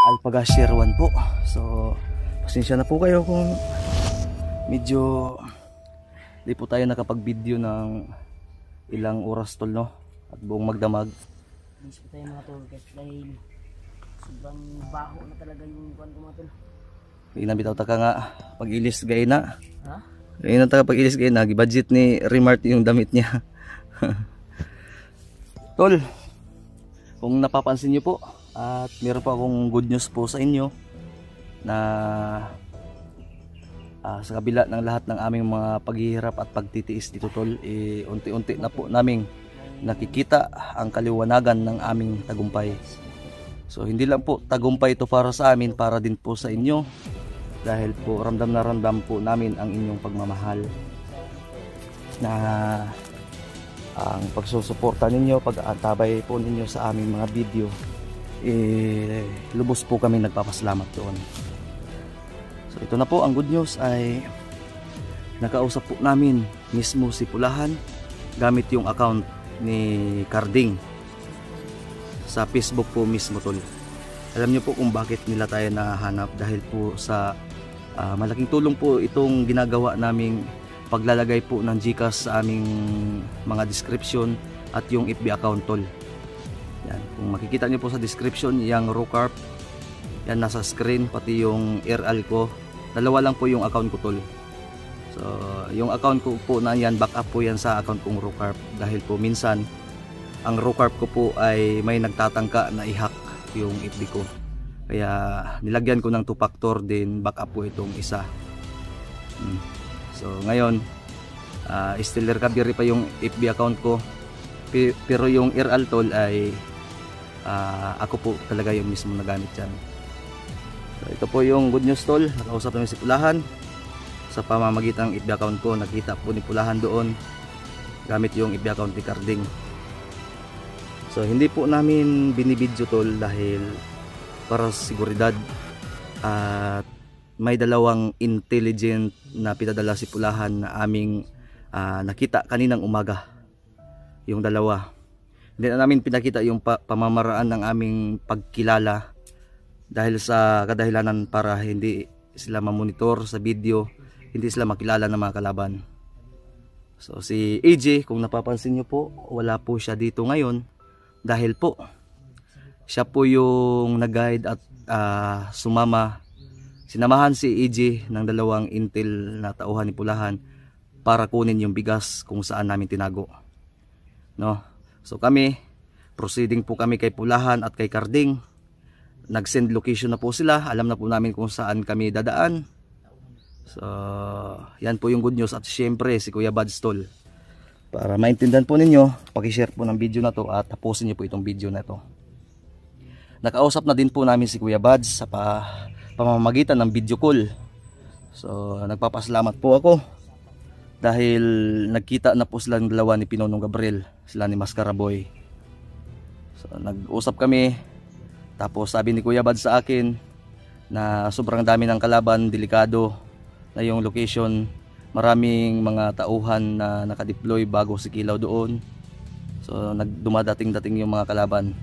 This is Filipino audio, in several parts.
Alpaga Share 1 po. So pasensya na po kayo kung medyo di po tayo nakapag-video ng ilang oras tol, no? At buong magdamag. Miss po tayo mga tol guys dahil sobrang baho na talaga yung buwan ko mga tol. Inabitaw ta ka nga pag-ilis gay na. Ha? Ngayon ta pag-ilis gay na, gi-budget ni Remart yung damit niya. Tol, kung napapansin niyo po, at meron pa akong good news po sa inyo na sa kabila ng lahat ng aming mga paghihirap at pagtitiis dito tol, unti-unti na po naming nakikita ang kaliwanagan ng aming tagumpay. So hindi lang po tagumpay ito para sa amin, para din po sa inyo, dahil po ramdam na ramdam po namin ang inyong pagmamahal, na ang pagsusuporta ninyo, pag-aantabay po ninyo sa aming mga video, lubos po kami nagpapasalamat doon. So ito na po ang good news, ay nakausap po namin mismo si Pulahan gamit yung account ni Carding sa Facebook po mismo tol. Alam niyo po kung bakit nila tayo nahanap, dahil po sa malaking tulong po itong ginagawa naming paglalagay po ng GCash sa aming mga description at yung FB account tol. Yan, kung makikita niyo po sa description, yung Rocarp, yan nasa screen, pati yung RL ko, dalawa lang po yung account ko tol. So yung account ko po na yan, backup po yan sa account kong Rocarp, dahil po minsan ang Rocarp ko po ay may nagtatangka na i-hack yung FB ko, kaya nilagyan ko ng 2-factor din backup po itong isa. So ngayon still recovery pa yung FB account ko, pero yung RL tol ay ako po talaga yung mismo nagamit dyan. So ito po yung good news tol, nakausap namin si Pulahan sa pamamagitan ng FB account ko. Nakita po ni Pulahan doon gamit yung FB account ni Carding. So hindi po namin binibidyo tol dahil para sa seguridad, at may dalawang intelligent na pinadala si Pulahan na aming nakita kaninang umaga. Yung dalawa, hindi na namin pinakita yung pamamaraan ng aming pagkilala dahil sa kadahilanan para hindi sila mamonitor sa video, hindi sila makilala ng mga kalaban. So si AJ, kung napapansin nyo po, wala po siya dito ngayon dahil po siya po yung nag-guide at sinamahan si AJ ng dalawang intel na tauhan ni Pulahan para kunin yung bigas kung saan namin tinago, no? So kami, proceeding po kami kay Pulahan at kay Carding. Nag-send location na po sila, alam na po namin kung saan kami dadaan. So yan po yung good news. At syempre si Kuya Bads tol, para maintindihan po ninyo, paki-share po ng video na to at tapusin niyo po itong video na to. Nakausap na din po namin si Kuya Bads sa pamamagitan ng video call. So nagpapasalamat po ako dahil nagkita na po sila ng dalawa ni Pinonong Gabriel, sila ni Mascara Boy. So nag-usap kami, tapos sabi ni Kuya Bads sa akin na sobrang dami ng kalaban, delikado na yung location, maraming mga tauhan na nakadeploy bago si Kilaw doon. So dumadating-dating yung mga kalaban.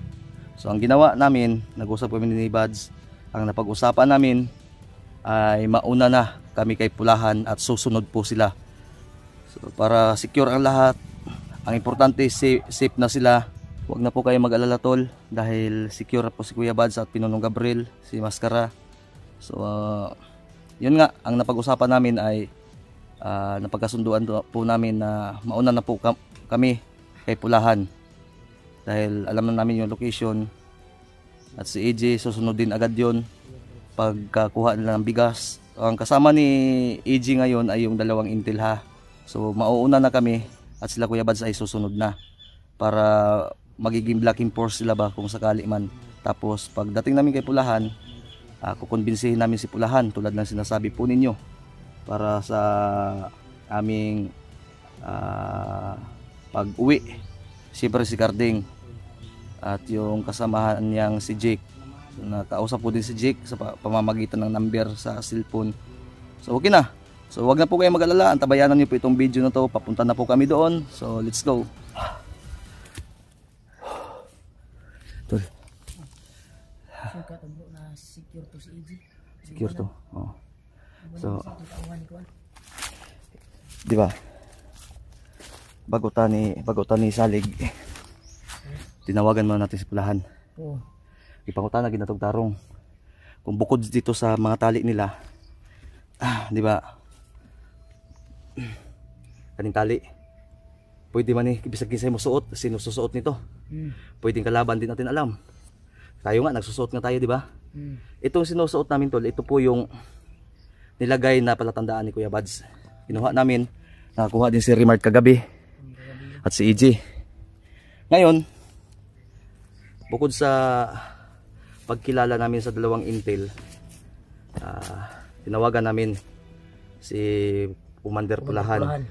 So ang ginawa namin, nag-usap kami ni Bads, ang napag-usapan namin ay mauna na kami kay Pulahan at susunod po sila. So para secure ang lahat, ang importante safe na sila. Huwag na po kayo mag-alala tol, dahil secure po si Kuya Bads at Pinonong Gabriel, si Mascara. So yun nga, ang napag-usapan namin ay napagkasunduan po namin na mauna na po kami kay Pulahan, dahil alam na namin yung location, at si AJ susunod din agad yon pagkakuha nila ng bigas. Ang kasama ni AJ ngayon ay yung dalawang intel ha. So mauuna na kami at sila Kuya Bads ay susunod na, para magiging blocking force sila ba kung sakali man. Tapos pagdating namin kay Pulahan, kukumbinsihin namin si Pulahan tulad ng sinasabi po ninyo, para sa aming pag-uwi. Siyempre si Carding at yung kasamahan niyang si Jake. So, nakausap po din si Jake sa pamamagitan ng number sa cellphone. So okay na. So wag na po kayo mag-alala, antabayanan niyo po itong video na to, papunta na po kami doon. So let's go. Tol, katabo na secure to si EG. Secure to. Oh. So, Tauhan ni Kuan. di ba? Bagutan ni Salig. Tinawagan mo natin si Pulahan. Oo. Ipangutan na ginatog tarong. Kung bukod dito sa mga tali nila, di ba? Kaning tali. Pwede man bisag kinsay mo suot, sino susuot nito. Pwedeng kalaban din natin alam. Tayo nga nagsusuot nga tayo, di ba? Itong sinusuot namin tol, ito po yung nilagay na palatandaan ni Kuya Bads. Kinuha namin, nakakuha din si Remart kagabi at si EG. Ngayon, bukod sa pagkilala namin sa dalawang intel, tinawagan namin si Commander Pulahan.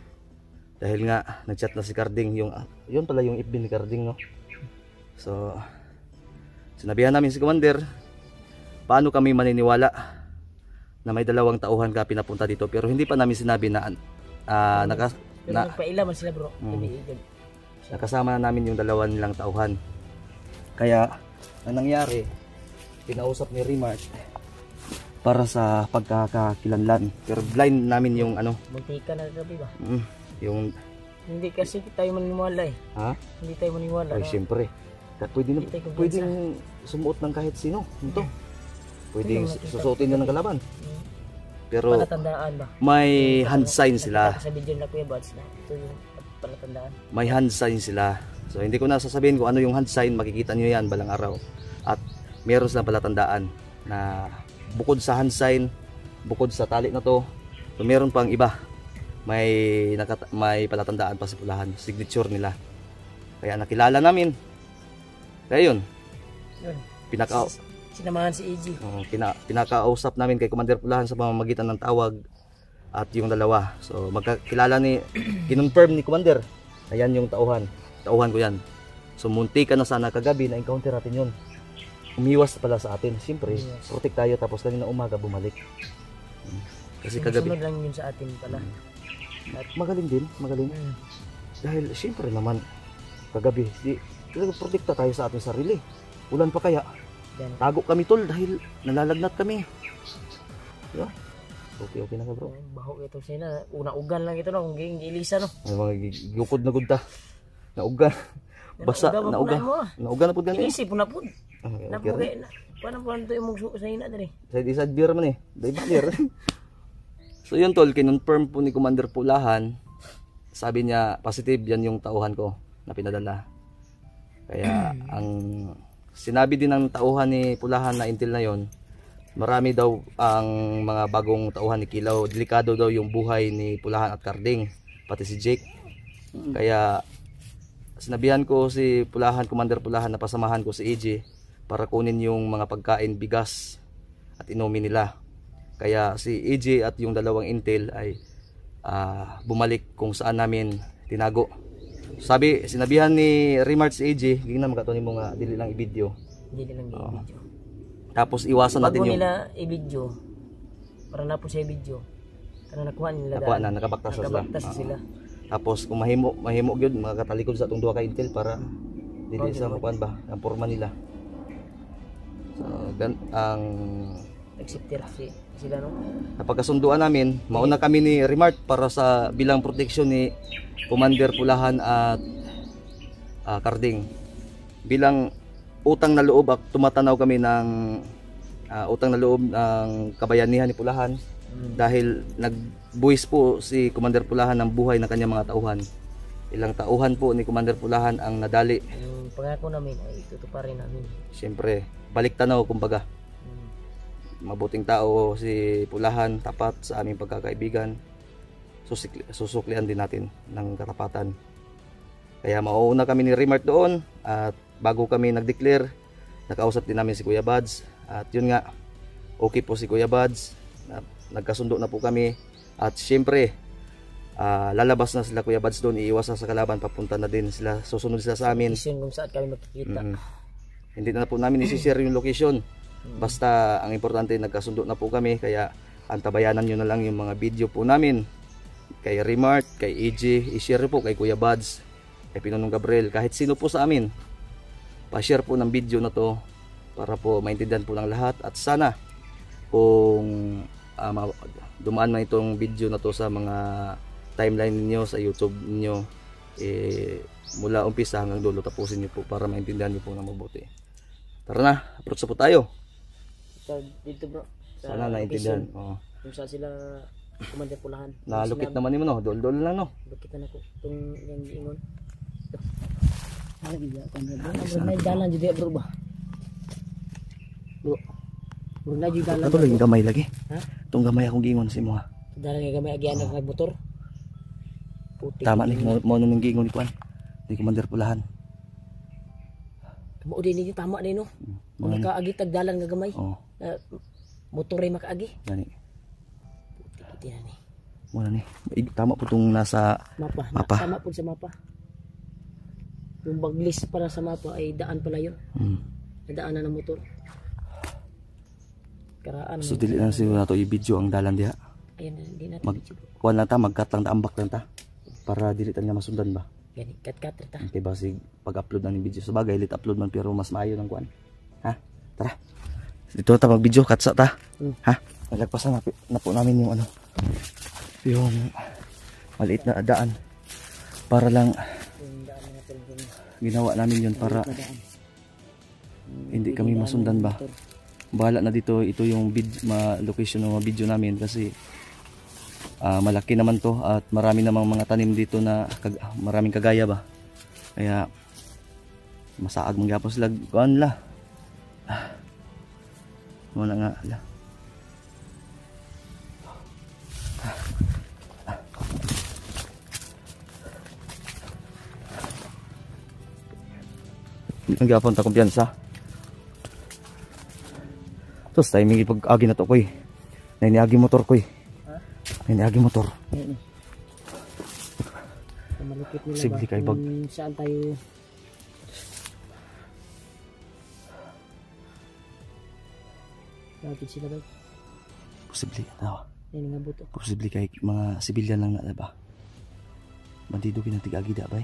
Dahil nga nagchat na si Carding, yun pala yung FB ni Carding, no? So sinabihan namin si Commander paano kami maniniwala na may dalawang tauhan ka pinapunta dito, pero hindi pa namin sinabi na nagpailaman sila bro. Nakasama na namin yung dalawa nilang tauhan. Kaya ang nangyari, pinausap ni Remart para sa pagkakakilanlan, pero blind namin yung ano, Muntika na gabi ba? yung Hindi kasi tayo maniniwala eh. ha? Hindi tayo maniniwala. Ay, syempre. Pwedeng sumuot ng kahit sino. Ito. Pwedeng susuotin nyo ng kalaban. Pero Palatandaan ba? may hand sign sila. Sa video na Kuya Bads na ito yung palatandaan. May hand sign sila. So hindi ko na sasabihin kung ano yung hand sign. Makikita nyo yan balang araw. At meron silang palatandaan na bukod sa hand sign, bukod sa tali na to, so meron pang iba. May palatandaan pa si Pulahan, signature nila. Kaya nakilala namin. Kaya yun, sinamahan si EG. pinakausap namin kay Commander Pulahan sa pamamagitan ng tawag at yung dalawa. So magkakilala kinonfirm ni Commander. Ayan yung tauhan ko yan. So munti ka na sana kagabi na encounter natin yun. Umiwas pala sa atin. Siyempre, protect tayo, tapos kanina umaga bumalik. Kasi kagabi lang yun sa atin pala. At magaling din, dahil siyempre naman kagabi protekta tayo sa ating sarili. Ulan pa kaya, tago kami tol dahil nalalagnat kami. Diba? Okay na ka bro. Baho ito sila, ugan lang ito no, kung giilisa no. May mga gukod na gudta, naugan, basa, naugan na po gani. Inisip na po. Napugay na. Paano po ito yung sa ina dali? Side beer man beer. So yun tol, kinonfirm po ni Commander Pulahan. Sabi niya, positive yan yung tauhan ko na pinadala. Kaya ang sinabi din ng tauhan ni Pulahan na intel na yon, marami daw ang mga bagong tauhan ni Kilaw. Delikado daw yung buhay ni Pulahan at Carding, pati si Jake. Kaya sinabihan ko si Pulahan, Commander Pulahan, na pasamahan ko si EG para kunin yung mga pagkain, bigas at inumin nila. Kaya si EJ at yung dalawang intel ay bumalik kung saan namin tinago. Sinabihan ni Remart si EJ, hindi na magkatunin mo nga, dili lang i-video. Dili lang i-video. Tapos iwasan natin yung nila i-video, para na po siya i-video. Kana nakuha nila. Nakabaktas sila. Tapos kung mahimo gyud makakatalikod sa atong duha ka intel para dili sa mukuan ba ang porma nila. So ang accepter sila no. Napagkasunduan namin, mauna kami ni Remart para sa bilang proteksyon ni Commander Pulahan at Carding. Bilang utang na loob at tumatanaw kami ng utang na loob ng kabayanihan ni Pulahan dahil nagbuwis po si Commander Pulahan ng buhay ng kanyang mga tauhan. Ilang tauhan po ni Commander Pulahan ang nadali. Yung pangako namin ay tutuparin namin. Siyempre, balik tanaw kumbaga. Mabuting tao si Pulahan, tapat sa aming pagkakaibigan. Susuklian din natin ng katapatan. Kaya mauuna kami ni Remart doon, at bago kami nag-declare, nakausap din namin si Kuya Bads. At yun nga, okay po si Kuya Bads, nagkasundo na po kami. At syempre, lalabas na sila Kuya Bads doon, iiwas sa kalaban, papunta na din sila, susunod sila sa amin. Kung saan kami makikita. Hindi na po namin isi-share yung location. Basta ang importante, nagkasundo na po kami. Kaya antabayanan nyo na lang yung mga video po namin kay Remart, kay EJ, i-share po kay Kuya Bads, kay Pinonong Gabriel, kahit sino po sa amin. Pa-share po ng video na to para po maintindihan po ng lahat. At sana kung dumaan man itong video na to sa mga timeline niyo sa YouTube niyo, mula umpisa hanggang dulo tapusin niyo po para maintindihan niyo po ng mabuti. Tara na, approach na po tayo. Dito bro. Sana naintindihan. Kung saan sila Commander Pulahan. Nalukit naman mo no, dol-dol lang no. Lukit na ko itong yung ingon. Lagi ya kan bro. May dalan jud bro ba. Bro. Bro na jud dalan. Ato lagi gamay lagi. Ha? Itong gamay akong giingon sa imo ha. Dalan nga gamay agi anak nagmotor. Puti. Tama ni mo nung giingon ni Kuan. Ni Commander Pulahan. Mo din ni tama din no. Mo nakaagi tag dalan nga gamay. Oo. Motor ay makaagi. Gani. Puti na ni. Mo na ni. Tama po tong nasa mapa. Tama po sa mapa. Yung baglis para sa mapa ay daan pala yun. Daan na ng motor. Karaan. So dili na siguro nato i-video ang dalan diha. Ayun, hindi natin video. Kuan lang ta, mag-cut lang ta, ambak lang ta. Para dili ta nga masundan ba. Gani, cut ta. Okay ba sig pag-upload na ng video sa bagay, lit upload man pero mas maayo ng kuan. Ha? Tara. Dito ta mag-video, katsa ta. Ha? Nalagpasan na po namin yung yung maliit na daan. Para lang ginawa namin yun para hindi kami masundan ba. Bahala na dito, ito yung location ng video namin kasi malaki naman to at marami namang mga tanim dito na maraming kagaya ba. Kaya masaag mangyapon sila kuan la. Wala nga la. Nagyapon ta kumpiyansa. Tapos tayo may pag-agi na to koy. Nainiagi motor koy. Nainiagi motor. Malupit nila Sibli ba? kay bag. Saan tayo? Lapit sila ba? Posible. Yan nga buto. Posible kay mga sibilyan lang na ba? Bandido kinatig-agi da ba?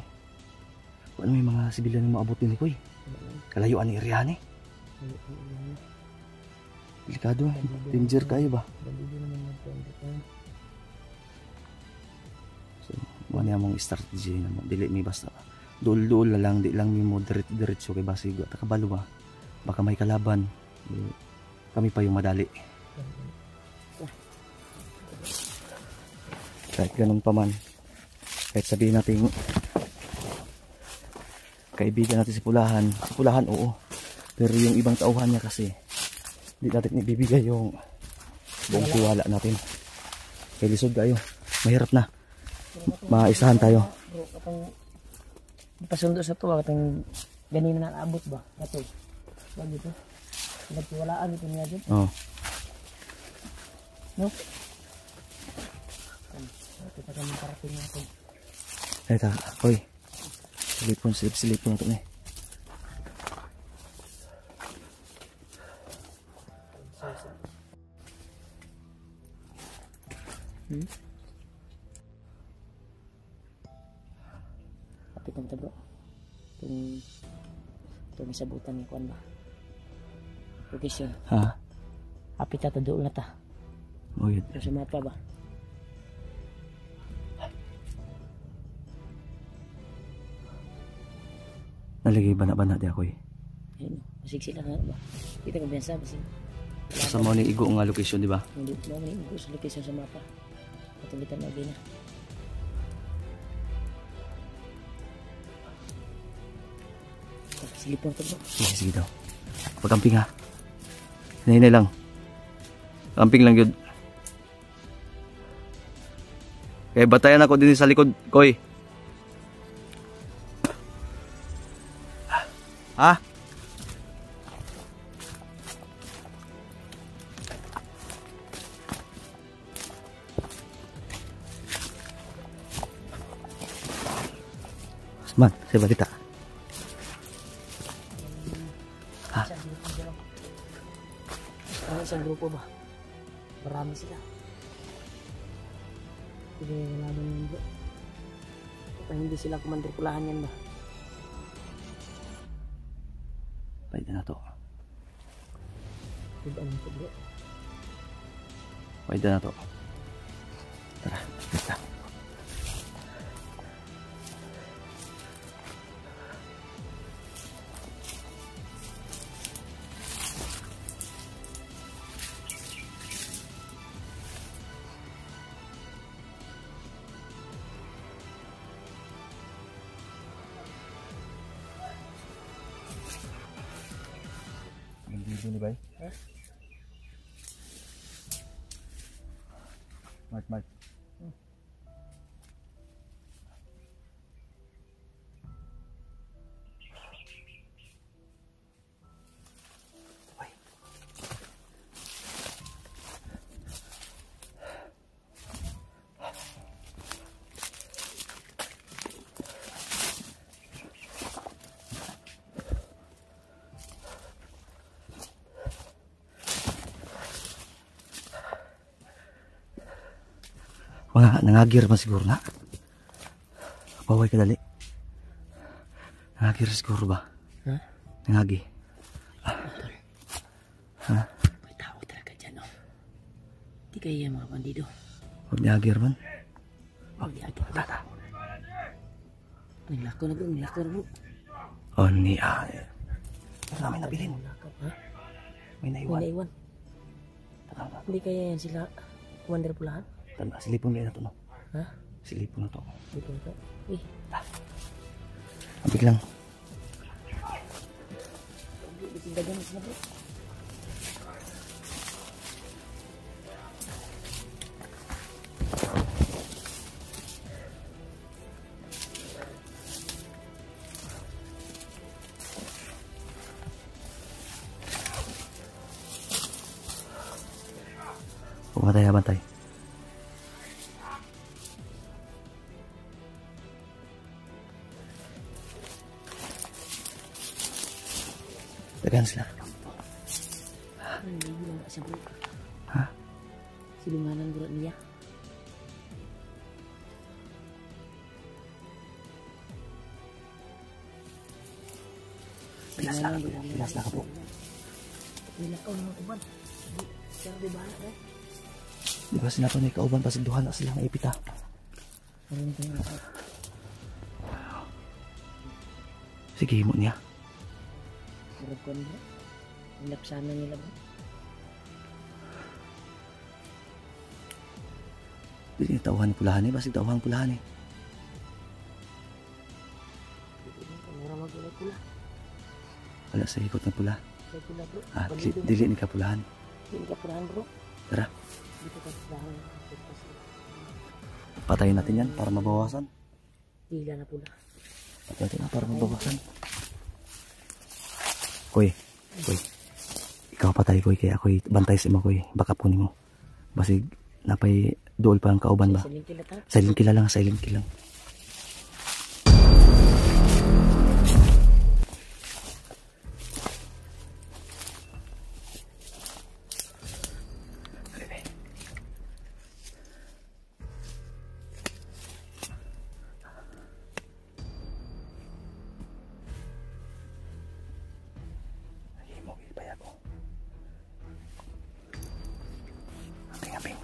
Ano may mga sibilyan na maabot din koy? Kalayuan ni area ni. Delikado, danger kayo ba? So, wala mong strategy na mo. Dili mi basta dul-dul na lang, di lang mi mo diretso kay basigo. Takabalo ba? Baka may kalaban. Kami pa yung madali. Kahit ganun pa man. Kahit sabihin natin kaibigan natin si Pulahan. Si Pulahan, oo. Pero yung ibang tauhan niya kasi hindi natin ibibigay yung buong tiwala natin. Kaya lisod kayo. Mahirap na. Maisahan tayo. Bro, kapag pasundo sa tuwa, katang ganina na naabot ba? Ito. Wag ito. Nagtiwalaan ito niya dyan. Oo. No? Kita kami parating natin. Ito, oy. Silipon ito na eh. Kapit ang tabro. Itong isabutan ng kuwan ba? Location. Ha? Kapit na doon na ta. Oh, yun. Sa mapa ba? Nalagay ba na di ako eh. Ayun. Masig sila nga ba? Kita ko biyansa. Sa mo ni igo nga location, di ba? Hindi mo ni igo sa location sa mapa. Patulitan na din na. Silipon ito bro. Sige daw. Pagkamping ha. Hinay lang. Kamping lang yun. Kaya batayan ako din sa likod, Koy. Ha? Man, saya balita. Ha? Isang grupo ba? Marami sila. Hindi wala din yun bro. Kapag hindi sila Commander Pulahan yan ba? Pwede na to. Tudaan ito bro. Pwede na to. Tara, basta. Dito ni bay? Mark. Mga nangagir man siguro na. Paway ka dali. Nangagir siguro ba? Ha? Nangagi. Ha? May tao talaga dyan oh. Di kaya mga bandido. Huwag nangagir man. Oh, di agad. Tata. Naglako na bro. Oh, ni Tara, may nabilin. Ha? May May naiwan. naiwan. Tara. Hindi kaya yan sila Commander Pulahan? Tanda, silipon na to no. Ha? Silipon na to. Dito ito. Eh, Abig lang. dagan sila bro. Bantay. Dagan sila. Hindi bilang siya bro. Ha? Silunganan bro niya. Pilas na ka po. Nilakaw ng uban. Siya di bahala eh. Di ba sinato na ikauban pa duha na sila maipita. Parang ito yung ako. Sige mo niya. Murag ko nila. Nilapsana nila bro. Di niya tauhan ni pulahan eh. Basig tauhan pulahan eh. Mura magulay pula. Wala sa ikot ng pula. Sa pula bro. Ah, dili ni kapulahan. Hindi ka pulahan bro. Tara, Dito ka pulahan. patayin natin yan para mabawasan. Pila na pula. Patayin natin na para mabawasan. Koy. Ikaw patay koy kaya ako'y bantay sa mo koy. Baka punin mo. Basig napay dool pa ang kauban ba? Silin kila ta. Silent kill lang. Aping.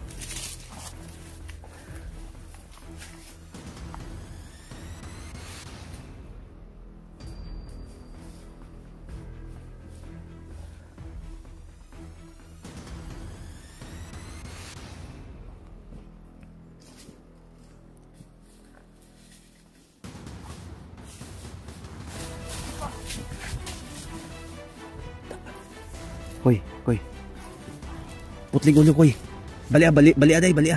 Koy. Putling ulo koy. Bali aday. Bali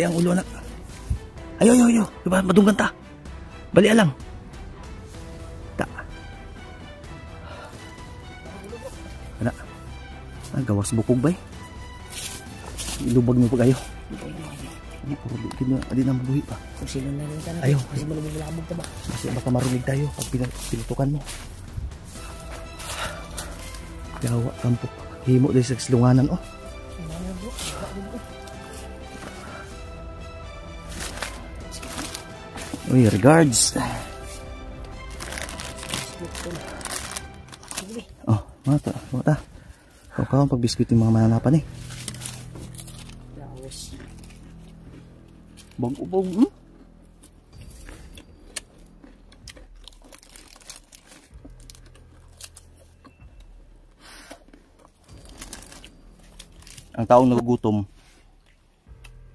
ang ulo anak. Ayo. Diba madunggan ta. Bali lang. Ta. Ana. Ang gawas bukog bay. Ilubag mo pag ayo. Ano puro adi na mabuhi pa. Kung sino na rin ka na. Ayaw. Kasi malabog ka ba? Kasi baka marinig tayo pag pinutukan mo. Yawa, tampok. Himo din sa silunganan, oh. Silunganan, bro. Uy, regards. Oh, mata. Kaukaw pag biskuit yung mga mananapan eh. Laos. Bag-ubog. Ang taong nagugutom,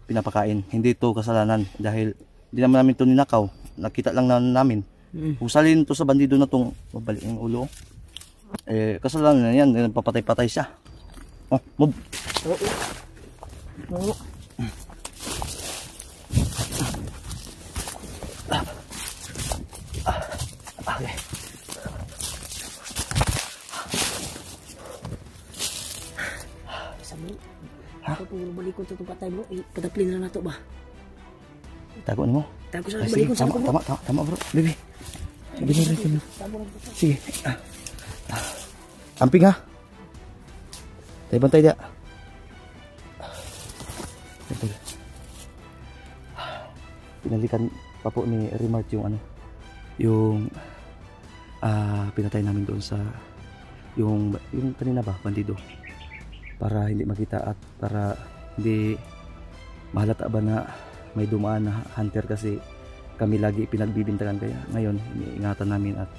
pinapakain. Hindi ito kasalanan dahil hindi naman namin ito ninakaw. Nakita lang namin. Kung salin ito sa bandido na itong mabalik ang ulo, eh kasalanan na yan, papatay-patay siya. Oh, move. Oo. Okay. Sabi, ako kung balik ko ito patay bro, kadaplin na nato ba? Tago ni mo. Tago sa Ay, balik ko sige, sa ko bro. tama bro. Baby. Binili ko. Sige. Amping ha. Tayo bantay dia. Pinalikan pa po ni Remart yung ano, yung pinatay namin doon sa yung kanina ba, bandido, para hindi makita at para hindi mahalata ba na may dumaan na hunter, kasi kami lagi pinagbibintangan, kaya ngayon iniingatan namin at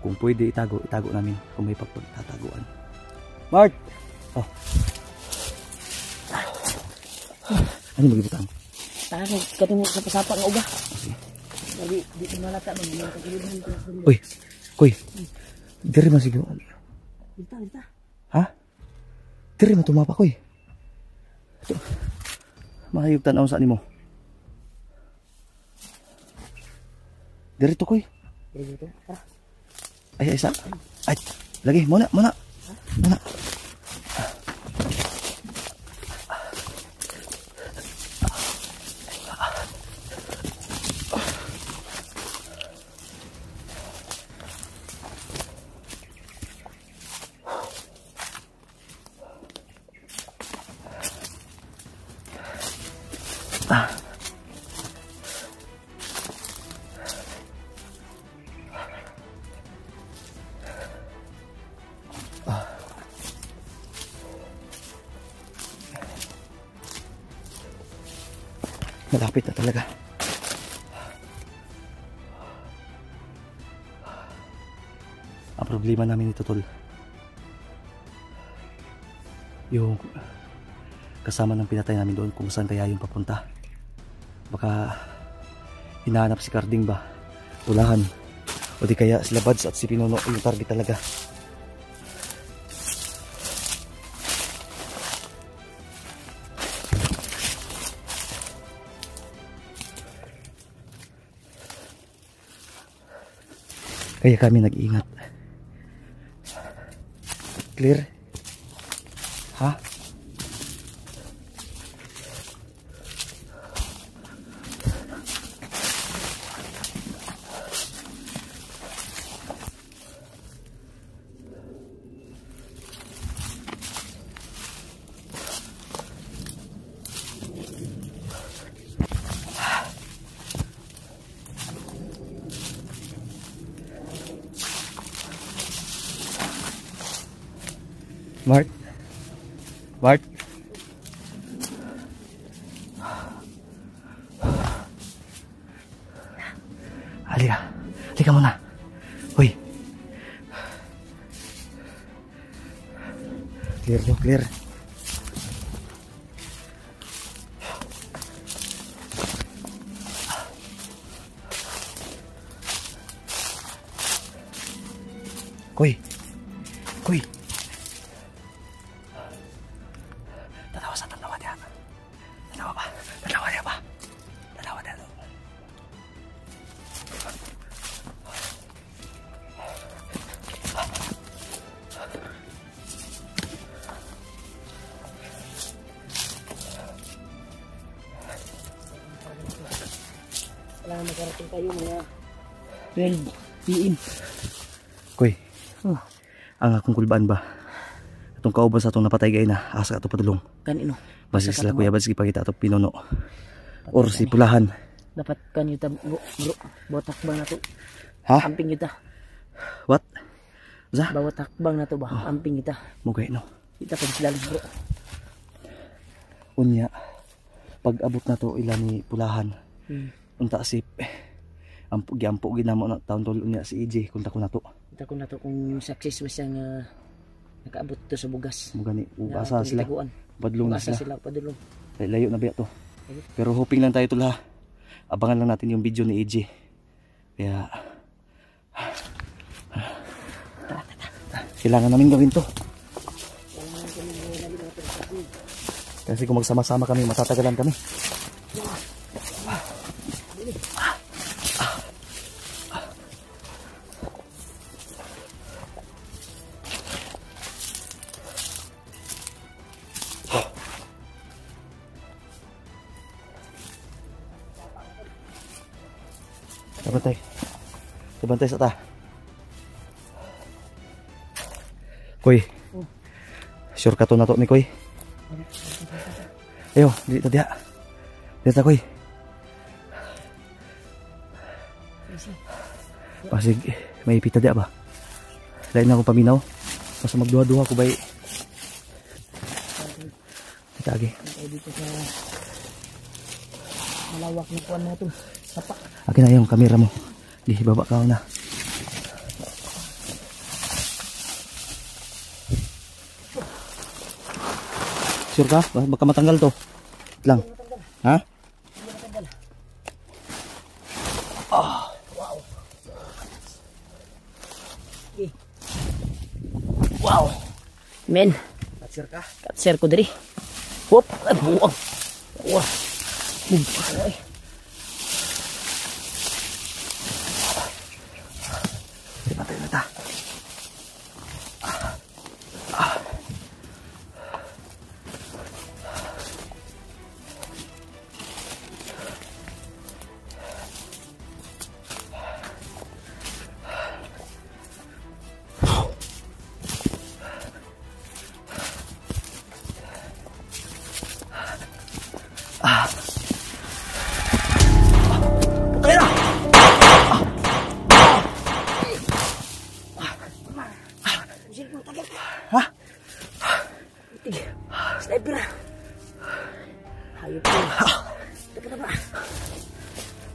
kung pwede itago namin kung may pagtataguan. Mart! Oh. Ano magibutang? Tayo, katong sapasapa nga uga. Okay. Lagi, di ko malata ba? Uy! Koy! Diri man sige. Dita. Ha? Diri man tumapa koy. Mahayog tanaw sa nimo. Diri to koy. Dito. Ay, isa. Ay, lagi. Muna. Muna. Malapit na talaga. Ang problema namin ito, tol, yung kasama ng pinatay namin doon, kung saan kaya yung papunta. Baka hinahanap si Carding ba, Pulahan, o di kaya sila Buds at si Pinuno yung target talaga. Kaya kami nag-iingat. Clear? Ha? Bart? Halika muna. Hoy. Clear. Koy. Dalawa dia ba? Kailangan magkarating kayo mga 12 PM. Koy. Ang akong kulbaan ba? Itong kauban sa itong napatay gay na asa ito padulong. Kanino? Basta sila Kuya Buds ipakita ito Pinuno or si Pulahan. Dapat kanyo ta bro. Botak bang na to? Ha? Amping kita. What? Za? Bawat hakbang na to ba? Amping kita. Mugay no. Kita pa sila bro. Unya, pag abot na to ilan ni pulahan. Unta sip. Ampo ginamo na taon tol unya si EJ kunta ko na to. Kita ko na to kung success ba siya nga nakaabot to sa bugas. Mga ni ubasa sila. Padlong na sila. Padulong. Layo na biya to. Pero hoping lang tayo tol ha. Abangan lang natin yung video ni EJ. Kaya kailangan namin gawin to. Kasi kung magsama-sama kami, matatagalan kami. Sabantay sa ta. Koy. Sure ka to na to ni Koy. Ayo, dito dia. Dito Koy. Pasig may pita dia ba? Lain na ako paminaw. Basta magduha-duha ko bay. Tagi. Dito sa malawak na kuan mo to. Sapa. Akin na yung kamera mo. Di baba ka na. Sure ka? Baka matanggal to. Lang. Ha? Oh, wow. Okay. Wow. Men. Sure ka? Share ko diri. Hop, buwag. Wah. Ay. Patay na ta. Sniper. Hayop po. Dapat na ba?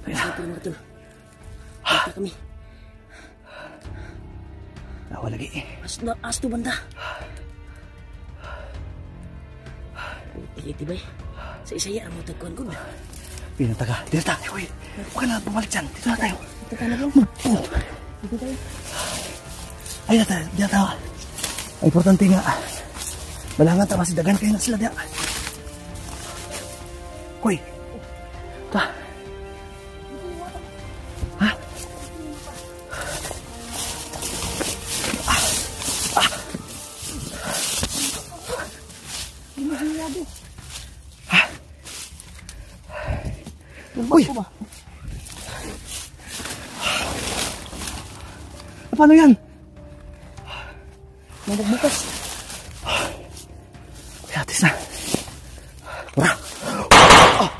Sniper mo ito. Kita kami. Nawa lagi. Asto banda. Tibay. Sa isaya ang mga tagkuhan ko na. Pinataga. Dito tayo. Huwag ka na bumalik dyan. Dito na tayo. Dito ka na lang. Dito tayo. Ay na tayo. Dito tayo. Ay, importante nga. Malangan ta masidagan kayo na sila diya. Koy. Ta. Ha? Ha? Uy. Paano yan? Nagbukas. Atis na. Wala. Oh,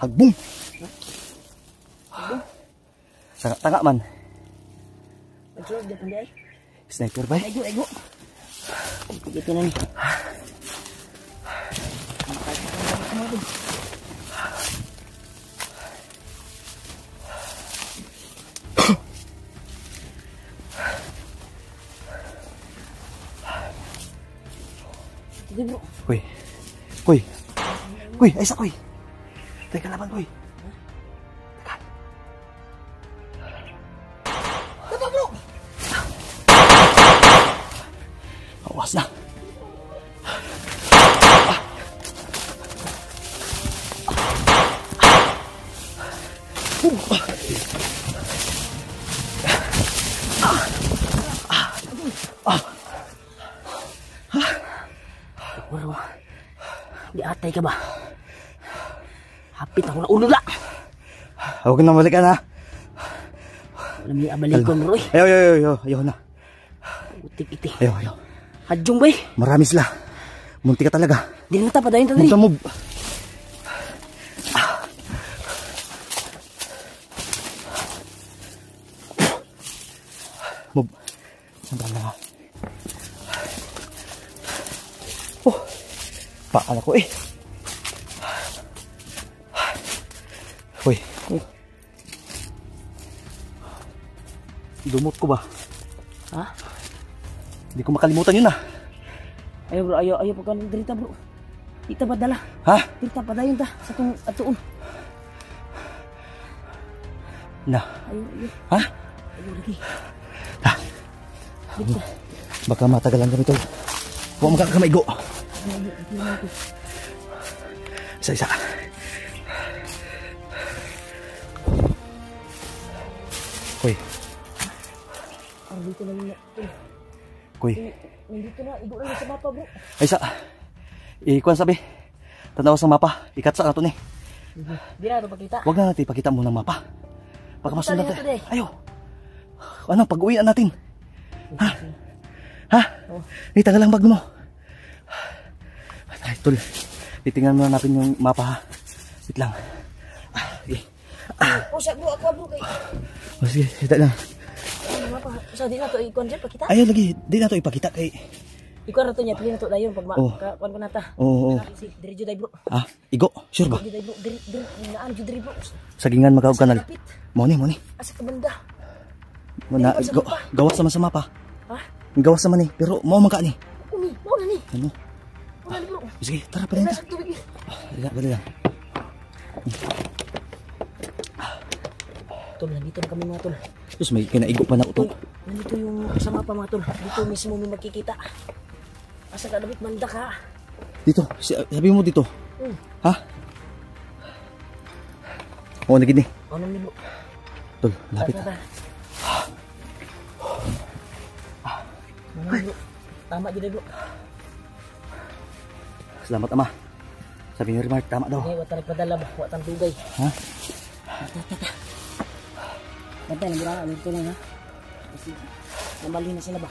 hagbong. Tanga man. Pagsuod dito hindi ay. Sniper ba? Ego. Dito na ni. Bro. Kuy, ay sa kuy. Teka laban kuy. Teka. Tama bro. Awas na. Di atay ka ba? Hapit ako na ulo la. Huwag na balikan ha. Alam niya abalikon bro eh. Ayaw na. Utik iti. Ayaw. Hadjong ba eh. Marami sila. Munti ka talaga. Di na tapadayin tadi. Move. Move. Sandal na. Paan ako eh. Uy. Dumot ko ba? Ha? Hindi ko makalimutan yun ah. Ayo bro, ayo pagkan derita bro. Kita ba dala? Ha? Derita pa dayon ta sa tong atuon. Na. Ayo. Ha? Ayo lagi. Ha? Baka matagalan kami tol. Huwag mo ka maigo. Isa-isa. Kuy. Dito na yun. Kuy. Nandito na, igo na sa mapa bro. Ay sa. Ikuan sabi. Tanaw sa mapa. Ikatsa na to ni. Di na ito pakita. Huwag na natin ipakita mo ng mapa. Baka masundan Pakita tayo. na ito, Ayaw. Ano, pag-uwian natin. Ha? Ha? Tanggal lang bag mo. Ay, tol. Titingnan muna natin yung mapa ha. Wait lang. Usa bro, ako bro kay. Sige, hita lang. Ano mapa? Usa di na to ikon dyan pakita. Ayaw lagi, di na to ipakita kay. Ikaw na to niya, pili na to dayon pag kuan ko nata. Oo. Diri jud day bro. Ah, igo, sure ba? Diri day bro, diri naan jud diri bro. Sagingan magawag kanal. Kapit. Moni. Asa ka banda? Muna, gawas naman sa mapa. Ha? Gawas naman eh, pero mau man ka ni. Uni, mo na ni. Ano? Mo na ni bro. Sige, tara pa rin. Nasa tubig. Dali lang. Tol, nandito na kami mga tol. Terus may kinaigo pa na utong. Nandito yung sa mapa mga tol. Dito mismo may magkikita. Asa ka David manda ka. Dito, sabi mo dito. Ha? Oo, nagid ni. Ano ni bro? Tol, lapit. Ano bro? Tama jud bro. Salamat ama. Sabi ni Remark, tama daw. Ay, wata nagpadala ba? Wata ang dugay. Ha? Bantay na gila, nandito lang ha. Kasi namali na sila ba?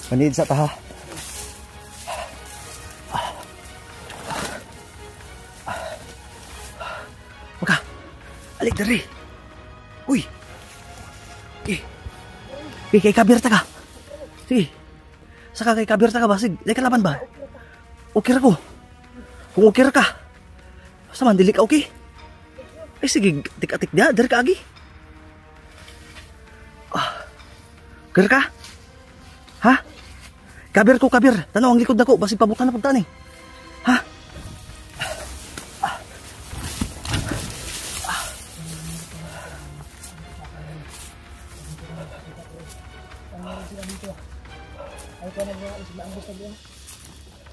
Manid sa taha. Maka, alik dari. Uy. Kay kabirta ka. Sige. Saka kay kabirta ka ba? Sige, di ka laban ba? Okay ra ko. Kung okay ra ka. Basta man, dili ka okay. Ay sige, tik-atik dia, dari ka agi. Okay ra ka? Ha? Kabir ko, kabir. Tanaw ang likod na ko. Basi pabutan na pagtaan eh. Ha? Ay, kaya nagbuha sa maambos na diyan.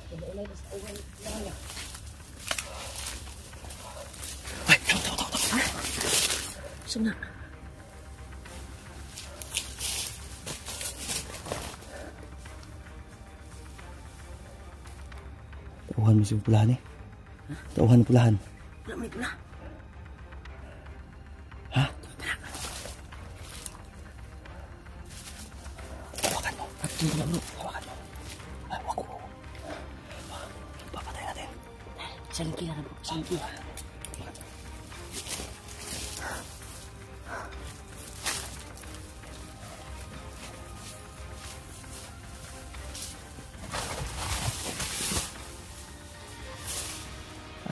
Kada ulay sa uwan lang. Ay, taw. Suna. Tauhan mo si pulahan eh. Tauhan ng pulahan. Wala may pula. Ha? Hawakan mo. Hawakan mo. Hawakan mo. Ay, wag ko. Papatay natin. Salingki na bro. Salingki.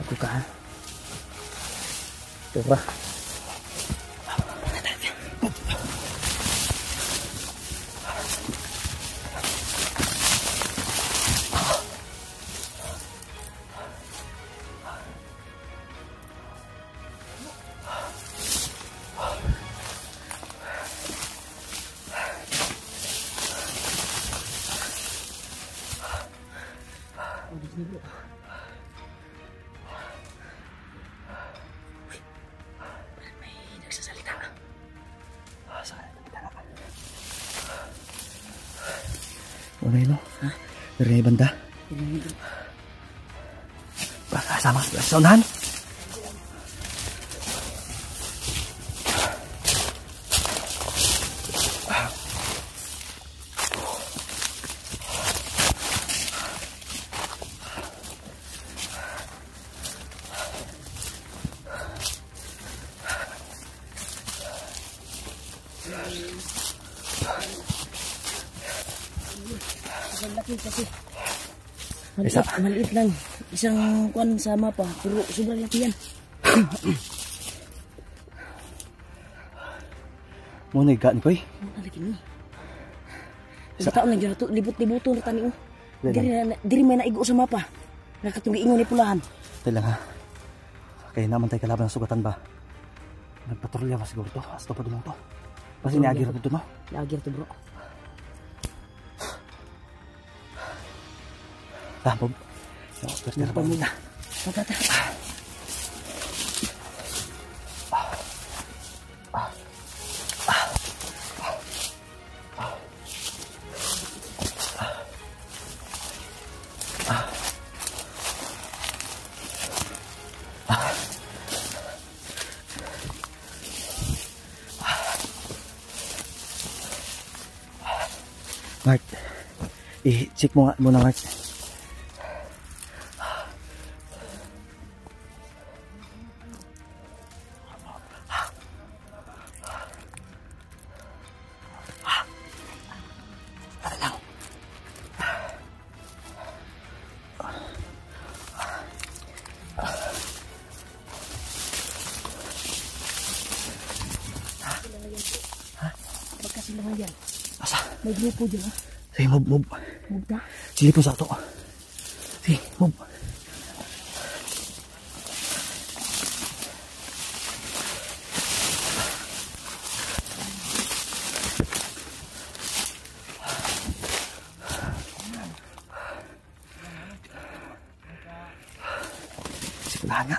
Aku ka. Coba. Ano yun, no? Ha? Dari banda? Baka sama sa unahan? Laki kasi. Maliit lang. Isang kwan sa mapa, pero sobrang laki yan. Muna gaan ko eh. Laki ni. Sa taon lang dyan ito, libot-libuto na tani. Diri may naigo sa mapa. Nakatunggiingon ni pulahan. Tayo lang ha. Kaya naman tayo kalaban ng sugatan ba? Nagpatrolya ba siguro to? Hasta pa doon to. Kasi niagir ko to no? Niagir to bro. Bob. Terus Pamila. Tata. Mark, i-check mo nga muna, Mark. Magkasilangan yan. Asa? May grupo dyan ha. Sige, mob. Mob ka? Sige po sa ato. Sige, mob. Sikulahan nga.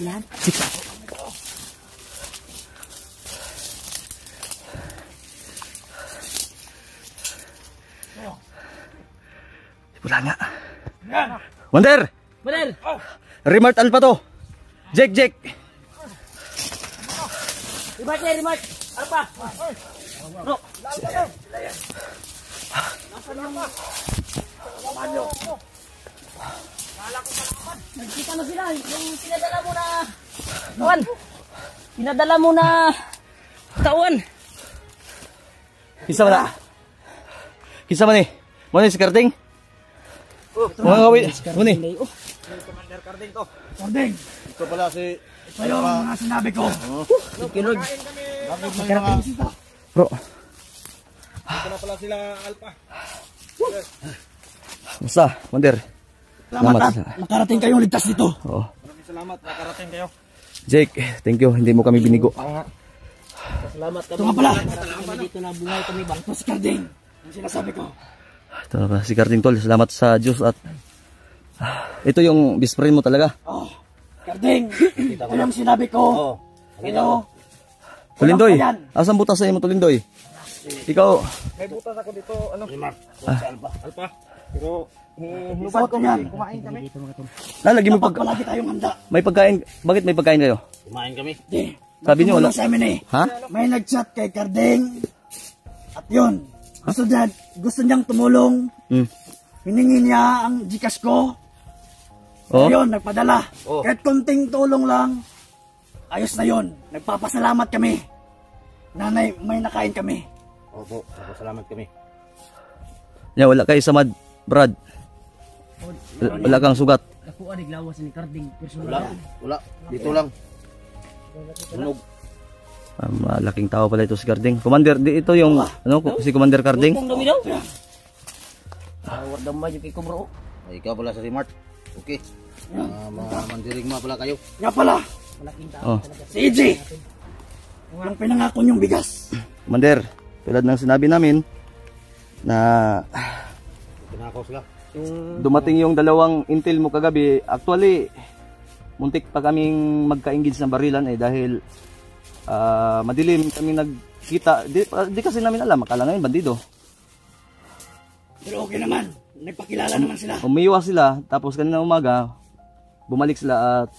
Yan. Sikulahan. Wala nga. Wonder! Manel! Remart Alpha to. Jake. Remark! Alpa! Bro! Nagkita na sila. Yung pinadala mo na... Kawan! Pinadala mo na... Tawan! Kisa man eh. Muna si Karding. Mga kawin. Muna eh. Commander Carding to. Carding, Ito pala si... ito yung mga sinabi ko. Kilog. Bro. Ito na pala sila Alpha. Basta, Wonder. Salamat at Salamat. makarating kayong ligtas dito. Oo. Maraming salamat. Nakarating kayo. Jake, thank you. Hindi mo kami binigo. Salamat kami. Ito nga pala. Kami dito na buhay kami bang. Ito si Carding, ang sinasabi ko. Ito na pa, si Karding Tol. Salamat sa Diyos at... ito yung best friend mo talaga. Oh, Carding, ito yung sinabi ko. Pero, Tulindoy. Walang Asan butas sa mo, Tulindoy? Ikaw. May butas ako dito. Ano? Remark. Alpha. Pero... isuot ko yan. Kumain kami. Lagi mo Dapat pag... palagi tayong handa. May pagkain. Bakit may pagkain kayo? Kumain kami. Di, Sabi niyo wala. tumulong sa amin eh. Ha? May nag-chat kay Carding. At yun, gusto niyang tumulong. Hmm. Hiningi niya ang Gcash ko. Oh? Ayun, nagpadala. Oh. Kahit konting tulong lang, ayos na yun. Nagpapasalamat kami. Nanay, may nakain kami. Opo. Salamat kami. Yeah, wala kayo samad, Brad. Wala kang sugat. Nakuha ni Glawas ni Carding. Personal. Wala. Dito lang. Sunog. Malaking tao pala ito si Karding. Commander, ito yung si Commander Karding. Kung dumi daw. Warda mo yung kiko bro. Ay, ikaw pala sa Remark. Okay. Mga mandiring mo pala kayo. Nga pala, Malaking tao. Oh. si EJ. Yung pinangako niyong bigas. Commander, tulad ng sinabi namin na Pinakaw sila. dumating yung dalawang intel mo kagabi. Actually, muntik pa kaming magka-engage ng barilan dahil madilim kami nagkita. Di kasi namin alam, akala ngayon bandido. Pero okay naman. Nagpakilala naman sila. Umiwas sila, tapos kanina umaga, bumalik sila at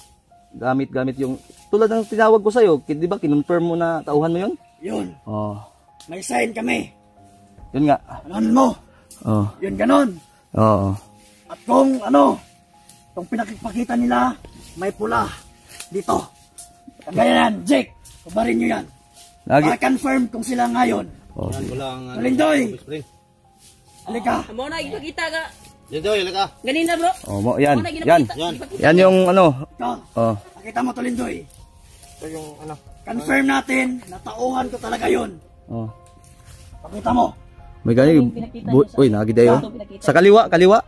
gamit yung, tulad ng tinawag ko sa'yo, di ba, kinonfirm mo na tauhan mo yun? Yun. Oh, May sign kami. yun nga. Ano mo? Oh, Yun ganon. oo. At kung pinakipakita nila, may pula dito. Kagaya yan, Jake. Kubarin nyo yan. Lagi. Pa-confirm kung sila ngayon. Oh, Yan pala ang... Malindoy! best friend. Halika. Amo na ipakita ka. Dito, ilika. Ganina bro. Oh, yan. Wala, Yan. ginapakita. Yan. Ipakita. Yan yung ano. Ikaw, Oh. nakita mo Tulindoy. Ito yung ano. Confirm natin na tauhan ko talaga yun. Oh. Pakita mo. May ganyan. Uy, nagidayo. Sa kaliwa, kaliwa.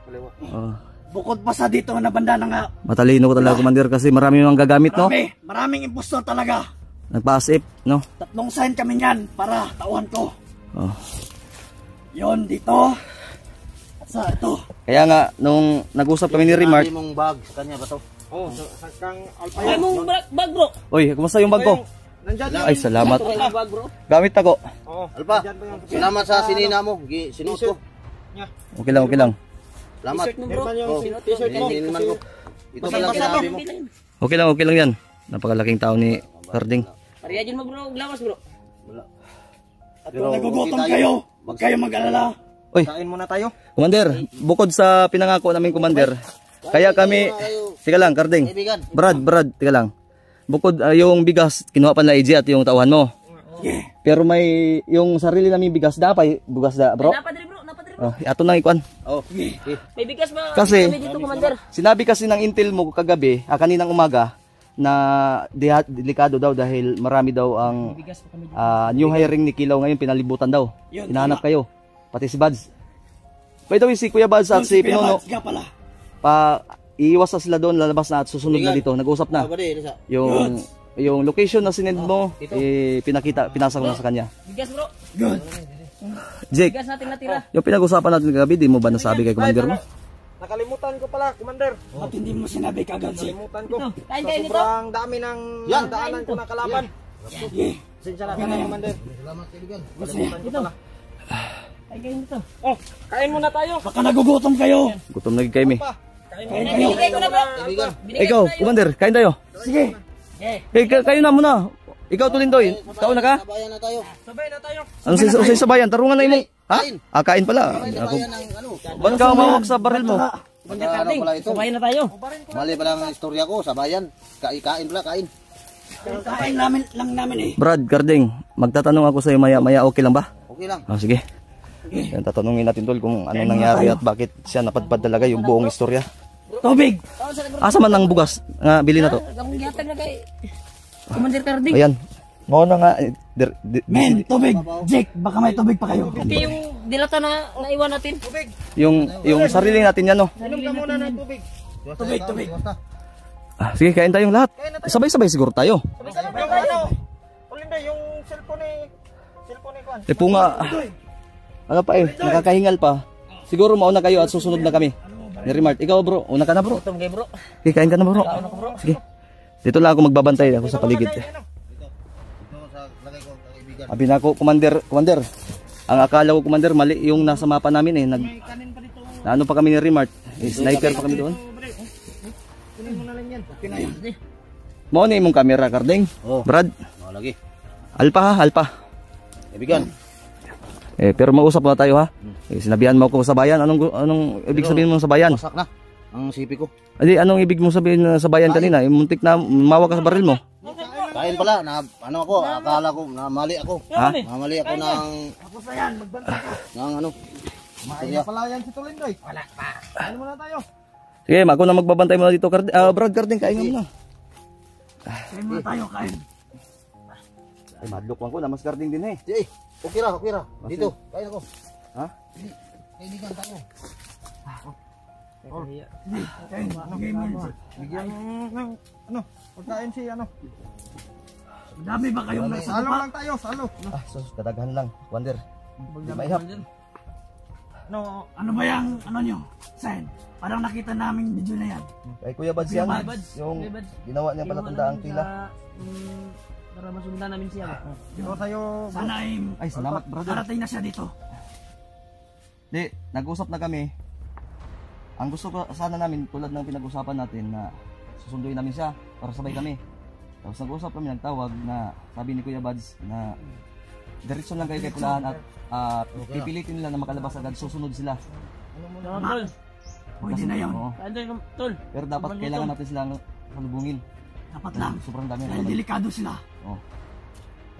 Kaliwa. Oh. Bukod pa sa dito na banda na nga. Matalino ko talaga, Commander, kasi marami yung gagamit, no? Maraming impostor talaga. Nagpa-asip, no? 3 sign kami niyan para tauhan ko. Oh. Yon dito. At sa ito. Kaya nga, nung nag-usap kami ni Remart, Sinabi mong bag sa kanya ba to? Oh, sa kang alpa Ay yan. mong bag bro. uy, kumusta yung bag ko? Nandyan lang. Ay, salamat. Ito yung bag bro. Gamit ako. Oo. Alpa, Nandyan ba yung salamat sa sinina mo. Sinuot ko. Okay lang, okay lang. Salamat. T-shirt mo bro. Nirman yung Oh, t-shirt mo. Nilman ko. Ito pala Basa-basa kinabi to. mo. Okay lang yan. Napakalaking tao ni Carding. Pariya dyan mo bro. Lawas bro. At kung nagugutom kayo, huwag kayo mag-alala. Uy, Kain muna tayo. Commander, bukod sa pinangako namin, Commander, kaya kami, tika lang, Carding. Kaibigan. Brad, tika lang. Bukod yung bigas, kinuha pa na AJ at yung tauhan mo. Pero may, yung sarili namin bigas, dapat bugas da, bro. Napadiri bro. Napadiri bro. Ato nang ikuan. Oh. May bigas ba? Kasi- Kami dito commander. Sinabi kasi ng intel mo kagabi, kaninang umaga, na delikado daw dahil marami daw ang Bigas pa kami dito. new hiring ni Kilaw ngayon, pinalibutan daw. Yun, Hinahanap kayo. Pati si Bads. By the way, si Kuya Bads at si Pinuno, Nga pala. iiwas na sila doon, lalabas na at susunod na dito. Nag-usap na. Ba di, Lisa? Yung location na sinend mo, pinasa ko na sa kanya. Bigas bro. Good. Jake, Bigas natin natira. yung pinag-usapan natin kagabi, di mo ba nasabi kay Commander mo? Nakalimutan ko pala, Commander. At hindi mo sinabi kagad si. Nakalimutan ko. Kain Sa kayo dito. sobrang dami ng daanan ko na kalaban. Sige. Pasensya na kayo, Commander. Salamat kaibigan. Nakalimutan ko pala. Kain kayo dito. Oh, kain muna tayo. Baka nagugutom kayo. Gutom na kayo, Pa. Kain muna. Binigay ko na bro. Kaibigan. Binigay Ikaw, ko na yun. Commander, kain tayo. Sige. Kayo na muna. Ikaw, Tulindoy, ikaw na ka? Sabayan na tayo. Sabay na tayo. Ano sa sabayan? Tarungan na imong. Ha? Kain. Kain pala. Sabayan ng ano. Ba't ka umawak sa baril mo? Commander Ano Carding. pala ito? Sabayan na tayo. Mali pala ang istorya ko, sabayan. Kain pala, kain. Kain lang namin eh. Brad, Carding, magtatanong ako sa iyo maya, okay lang ba? Okay lang. Sige. Yan, tatanungin natin tol kung ano nangyari at bakit siya napadpad talaga yung buong istorya. Tubig. Asa man ang bugas nga bili na to? Akong gihatag na kay Commander Carding. Ayan. Mo na nga. Men, tubig. Jake, baka may tubig pa kayo. Ito yung dilata na naiwan natin. Yung sarili natin yan, no? Inom ka muna ng tubig. Tubig. Sige, kain tayong lahat. Sabay-sabay siguro tayo. Yung ano, Olinda, yung cellphone ni Kwan. Punga. Ano pa nakakahingal pa. Siguro mauna kayo at susunod na kami. Ni Remart, ikaw bro, una ka na bro. Gutom kayo bro. Sige, kain ka na bro. Sige. Dito lang ako magbabantay ako sa paligid. Ito sa lagay ko, kaibigan. Sabi na ako, Commander. Ang akala ko, Commander, mali yung nasa mapa namin eh. Na ano pa kami ni Remart. Sniper pa kami doon. Mo ni imong camera, Carding. Oh. Brad, Lagi. Alpa. Kaibigan. Pero mausap na tayo ha. Sinabihan mo ako sa bayan. Anong ibig sabihin mo sa bayan? Wasak na ang sipi ko. Adi, anong ibig mo sabihin sa bayan kanina? Yung muntik na mawak ka sa baril mo. Kain pala, na ano ako, akala ko, namali ako. Ha? Namali ako ng ano. Kaya pala yan si Tulindoy. Wala pa. Kain muna tayo. Sige, ako na magbabantay muna dito. Brad, Carding, kain mo na. Kain muna tayo, kain. Ay, madlok ko na. Mas Carding din eh. Sige, okay ra. Dito, kain ako. Ha? Kaibigan tayo. Kain, bigay mo yun. Bigyan ng ano, pagkain si ano. Dami ba kayong nasa Salo baba? lang tayo, salo. Sus, kadaghan lang. Wonder. Maihap. No, Ano ba yung, ano nyo? Sign. Parang nakita namin video na yan. Kay Kuya Bads yan. Yung Kuya Bads. ginawa niya pala tandaang tila. Para masundan namin siya. dito tayo. Sana ay Ay, salamat brother. darating na siya dito. Di, nag-usap na kami. Ang gusto ko sana namin, tulad ng pinag-usapan natin na susunduin namin siya para sabay kami. Tapos nag-usap kami, nagtawag na sabi ni Kuya Bads na diretso lang kayo kay Pulahan at pipilitin nila na makalabas agad, susunod sila. Tol. Pwede na yun. Oo. Ano tol? Pero dapat kailangan natin silang salubungin. Dapat lang. Sobrang dami Dahil na. delikado sila. Oh.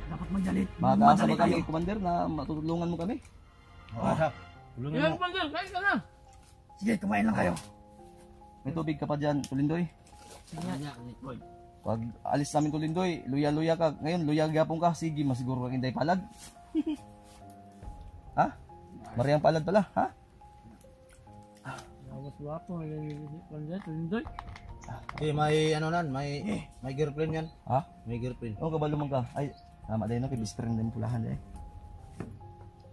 Dapat magdalit. Mag-aasa Magdali ba kami, tayo. Commander, na matutulungan mo kami? Yan Commander, kain ka na. Sige, kumain lang kayo. May tubig ka pa dyan, Tulindoy. Pag alis namin Tulindoy, luya-luya ka. Ngayon, luya gapon ka. Sige, masiguro kang inday palag. Ha? Mariang palag pala, ha? Wapo, Tulindoy. Eh, may ano nan, may girlfriend yan. Ha? May girlfriend. Oh, kabalo man ka. Ay, tama din no, kay best friend din pulahan eh.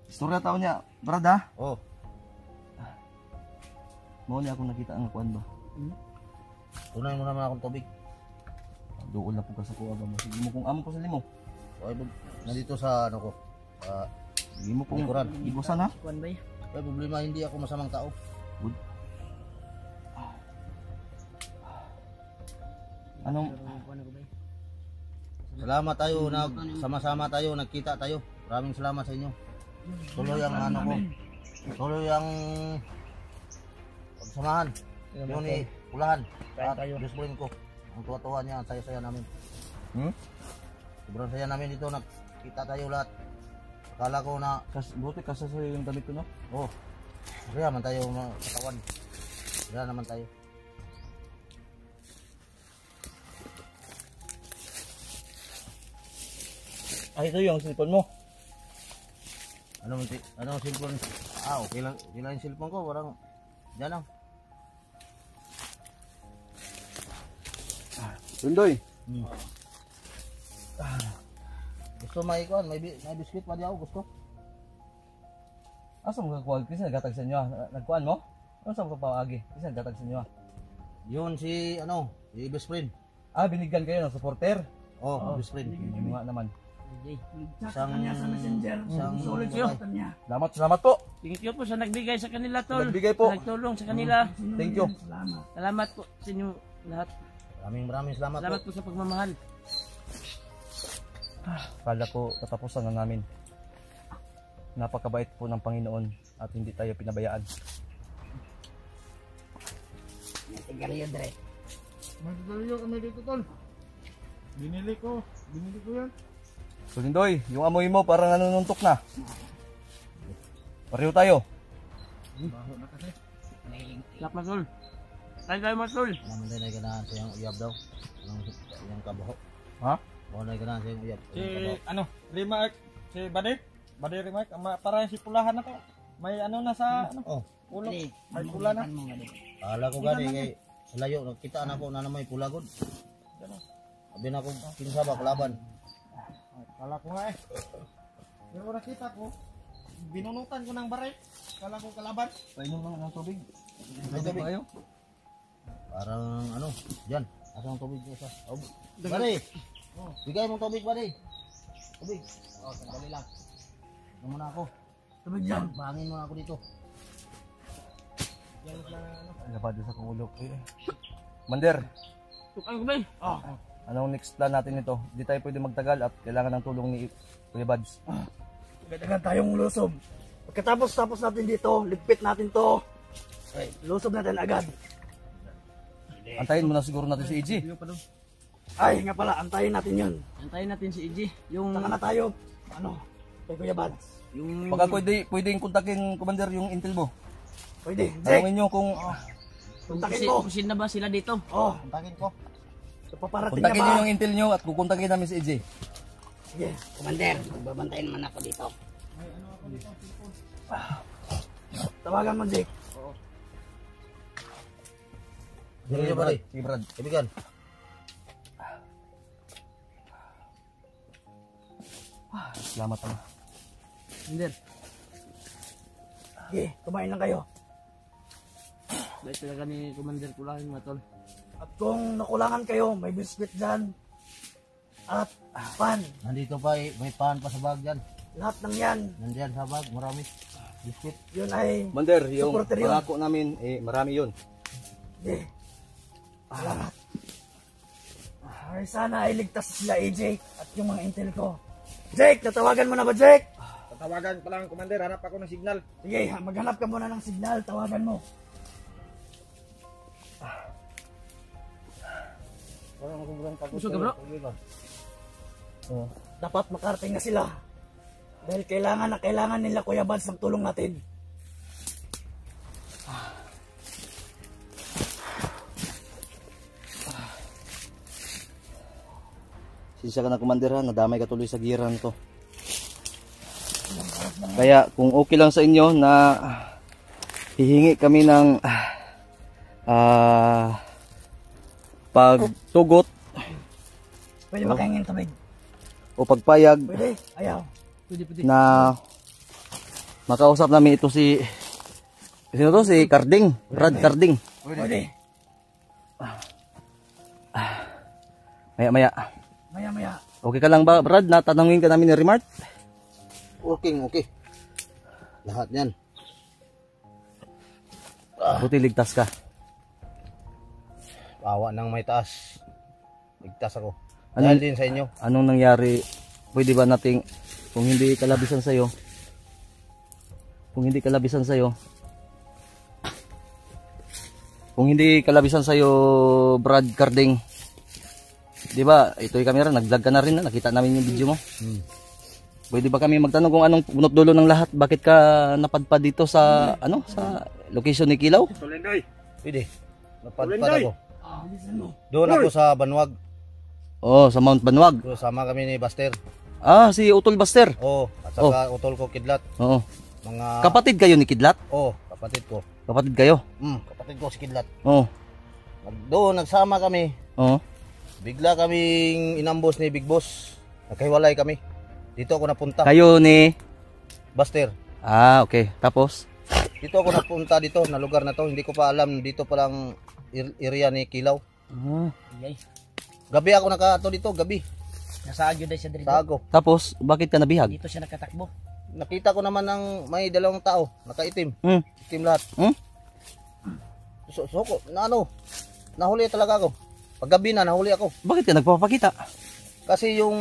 Istorya tao niya, brad ha? Oh, Mao niya akong nakita ang kuan ba. tunay mo naman akong tubig. Duol na po ka sa kuha ba mo. Sige mo kung amo ko sa limo. Okay, nandito sa ano ko. Sige mo kung Likuran. ibusan ha. Kuan ba? May problema, hindi ako masamang tao. Anong Kuan ako ba? Salamat tayo, sama-sama tayo, nagkita tayo. Maraming salamat sa inyo. Tuloy ang ano ko. Tuloy ang pagsamahan. Yun ni Pulahan. At best friend ko. Ang tuwa-tuwa niya, ang saya-saya namin. Sobrang saya namin dito, nagkita tayo lahat. Akala ko na, buti kasasayo yung damit ko no? oh, kaya naman tayo mga katawan. Kaya naman tayo. Ay, ito yung cellphone mo. Ano ang cellphone? Okay lang yung cellphone ko, parang diyan lang. Tundoy. Gusto may ikuan, may biscuit pa di ako gusto. Asa mo kakuha? Kasi nagatag sa inyo ha? Nagkuhan mo? Ano sa mga paagi? Kasi nagatag sa inyo ha? Yun si best friend. Ah, binigyan kayo ng supporter? Oh, best friend. Yung nga naman. Chat niya sa messenger. Sulit Yo. sa niya. Salamat po. Thank you po sa nagbigay sa kanila, tol. Nagbigay po. Nagtulong sa kanila. Thank you. Salamat. Salamat po sa inyo lahat. Maraming salamat Salamat po. po sa pagmamahal. Kala ko katapusan na namin. Napakabait po ng Panginoon at hindi tayo pinabayaan. Sigarilyo, Dre. Magdalyo kami dito, tol. Binili ko yan. Tulindoy, yung amoy mo parang nanununtok na. Pareho tayo. Lak na, tol. Tayo mo, tol. Naman tayo na ganahan sa yung uyab daw. Yung kabaho. Ha? Baka na ganahan sa yung uyab. Si Bade Remark, parang si Pulahan na to. May ano na sa Oh, ulo. May pula na. kala ko gani kay layo, nagkita na ko na may pulagod. Sabi na ko, kinsa ba kalaban? Kala ko nga eh. Pero nakita ko, binunutan ko ng baray. Kala ko kalaban. Painom lang ng tubig. May tubig. Kayo? Parang dyan. Asa ang tubig niya sa? Oh, Bari! Bigay mong tubig, Bari. Tubig. Sandali lang. Ito muna ako. Tubig yan. Bangin muna ako dito. Labado sa kulo. Mander, Tukay ko ba? anong next plan natin nito? Hindi tayo pwede magtagal at kailangan ng tulong ni Kuya Bads. Agad tayong lusob. Pagkatapos natin dito, ligpit natin to. Okay, lusob natin agad. Antayin muna siguro natin si EG. Ay, nga pala, antayin natin yun. Antayin natin si EG. Yung Saka na tayo, kay Kuya Bads. yung Baka pwedeng kontakin, Commander, yung intel mo. Pwede, Jake, Tanungin nyo kung kontakin mo. Kusin na ba sila dito? Oh, Kontakin ko. so paparating kontakin na nyo ba? yung intel nyo at kukontakin namin si EG. Sige, Commander, magbabantayan man ako dito. tawagan mo, Jake. Sige, Bari. Sige, Brad. Kaibigan. Salamat naman. Commander, Sige, kumain lang kayo. dahil talaga ni Commander Pulahan mga tol. At kung nakulangan kayo, may biscuit dyan. At pan. Nandito pa, may pan pa sa bag dyan. Lahat ng yan, Nandiyan sa bag, marami. Biscuit. yun ay, Commander, yung Supporter yun. pangako namin, marami yun. sige, salamat. Ay, sana ay ligtas sila AJ at yung mga intel ko. Jake, natawagan mo na ba, Jake? Tatawagan pa lang, Commander. Hanap ako ng signal. Sige, maghanap ka muna ng signal, tawagan mo. Parang sobrang takot. Busog ka, bro? Oh. Dapat makarating na sila. Dahil kailangan nila Kuya Bads ng tulong natin. Sisya ka na commander ha, nadamay ka tuloy sa giran to. Kaya kung okay lang sa inyo na hihingi kami ng pagtugot Pwede makahingin tubig. o pagpayag Pwede. Ayaw. na makausap namin ito si sino to? Si Carding, Brad Carding. Pwede. Maya. Maya. Okay ka lang ba, Brad? Natanungin ka namin ni Remart? Okay. Lahat yan. Buti ligtas ka. Awa ng may taas. Ligtas ako. Ano- Dahil din sa inyo. Anong nangyari? Pwede ba nating kung hindi kalabisan sa'yo, Brad Carding, di ba, ito yung camera, nag-vlog ka na rin, nakita namin yung video mo. Pwede ba kami magtanong kung anong punot dulo ng lahat, bakit ka napadpad dito sa, sa location ni Kilaw? Pwede. Napadpad ako. Doon ako sa Banwag. Oh, sa Mount Banwag. Doon sama kami ni Buster. Si Utol Buster. Oo. At saka utol ko Kidlat. Oo. Mga... Kapatid kayo ni Kidlat? Oo. Kapatid ko. Kapatid kayo? Kapatid ko si Kidlat. Oo. Doon nagsama kami. Oo. Bigla kaming inambos ni Big Boss. Nagkahiwalay kami. Dito ako napunta. Kayo ni... Buster. Okay. Tapos? Dito ako napunta dito na lugar na to. Hindi ko pa alam dito palang area ni Kilaw. Gabi ako nakato dito, gabi. Nasa agyo dahil siya dito. Sa Ago. Tapos, bakit ka nabihag? Dito siya nakatakbo. Nakita ko naman ng may dalawang tao, nakaitim. Itim lahat. Suko, nahuli talaga ako. Paggabi na, nahuli ako. Bakit ka nagpapakita? Kasi yung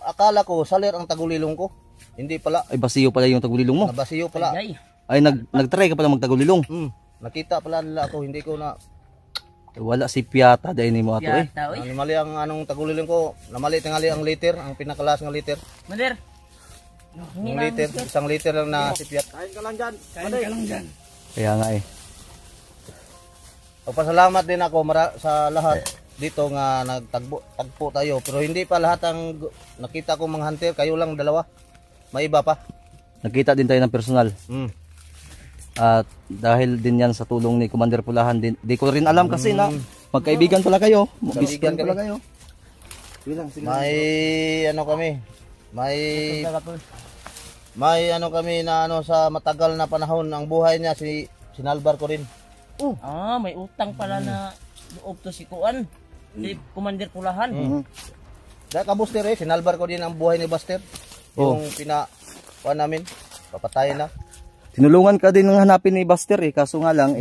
akala ko, salir ang tagulilong ko. Hindi pala, Ay, basiyo pala yung tagulilong mo. nabasiyo pala. Ay, nag-try ka pala magtagulilong. Nakita pala nila ako, hindi ko na, Wala si Piata dahil ni mo ato eh. Yata, oy. namali ang anong tagulilong ko, namali tingali ang liter, ang pinakalas ng liter. Mander. Yung liter, isang liter lang na sipyat. Kain ka lang dyan. Kain ka lang dyan. Kaya nga eh. Pagpasalamat din ako sa lahat dito nga nagtagpo tayo. Pero hindi pa lahat ang nakita ko mga hunter, kayo lang dalawa. May iba pa. Nakita din tayo ng personal. At dahil din yan sa tulong ni Commander Pulahan, di ko rin alam kasi na magkaibigan pala kayo. Magkaibigan Pala kami. kayo. May ano kami, may ano kami na sa matagal na panahon ang buhay niya sinalbar ko rin. May utang pala na loob to si Kuan. Si Commander Pulahan. Dahil ka-Buster sinalbar ko din ang buhay ni Buster. Yung pinakuha namin, papatayin na. Tinulungan ka din ng hanapin ni Buster eh, kaso nga lang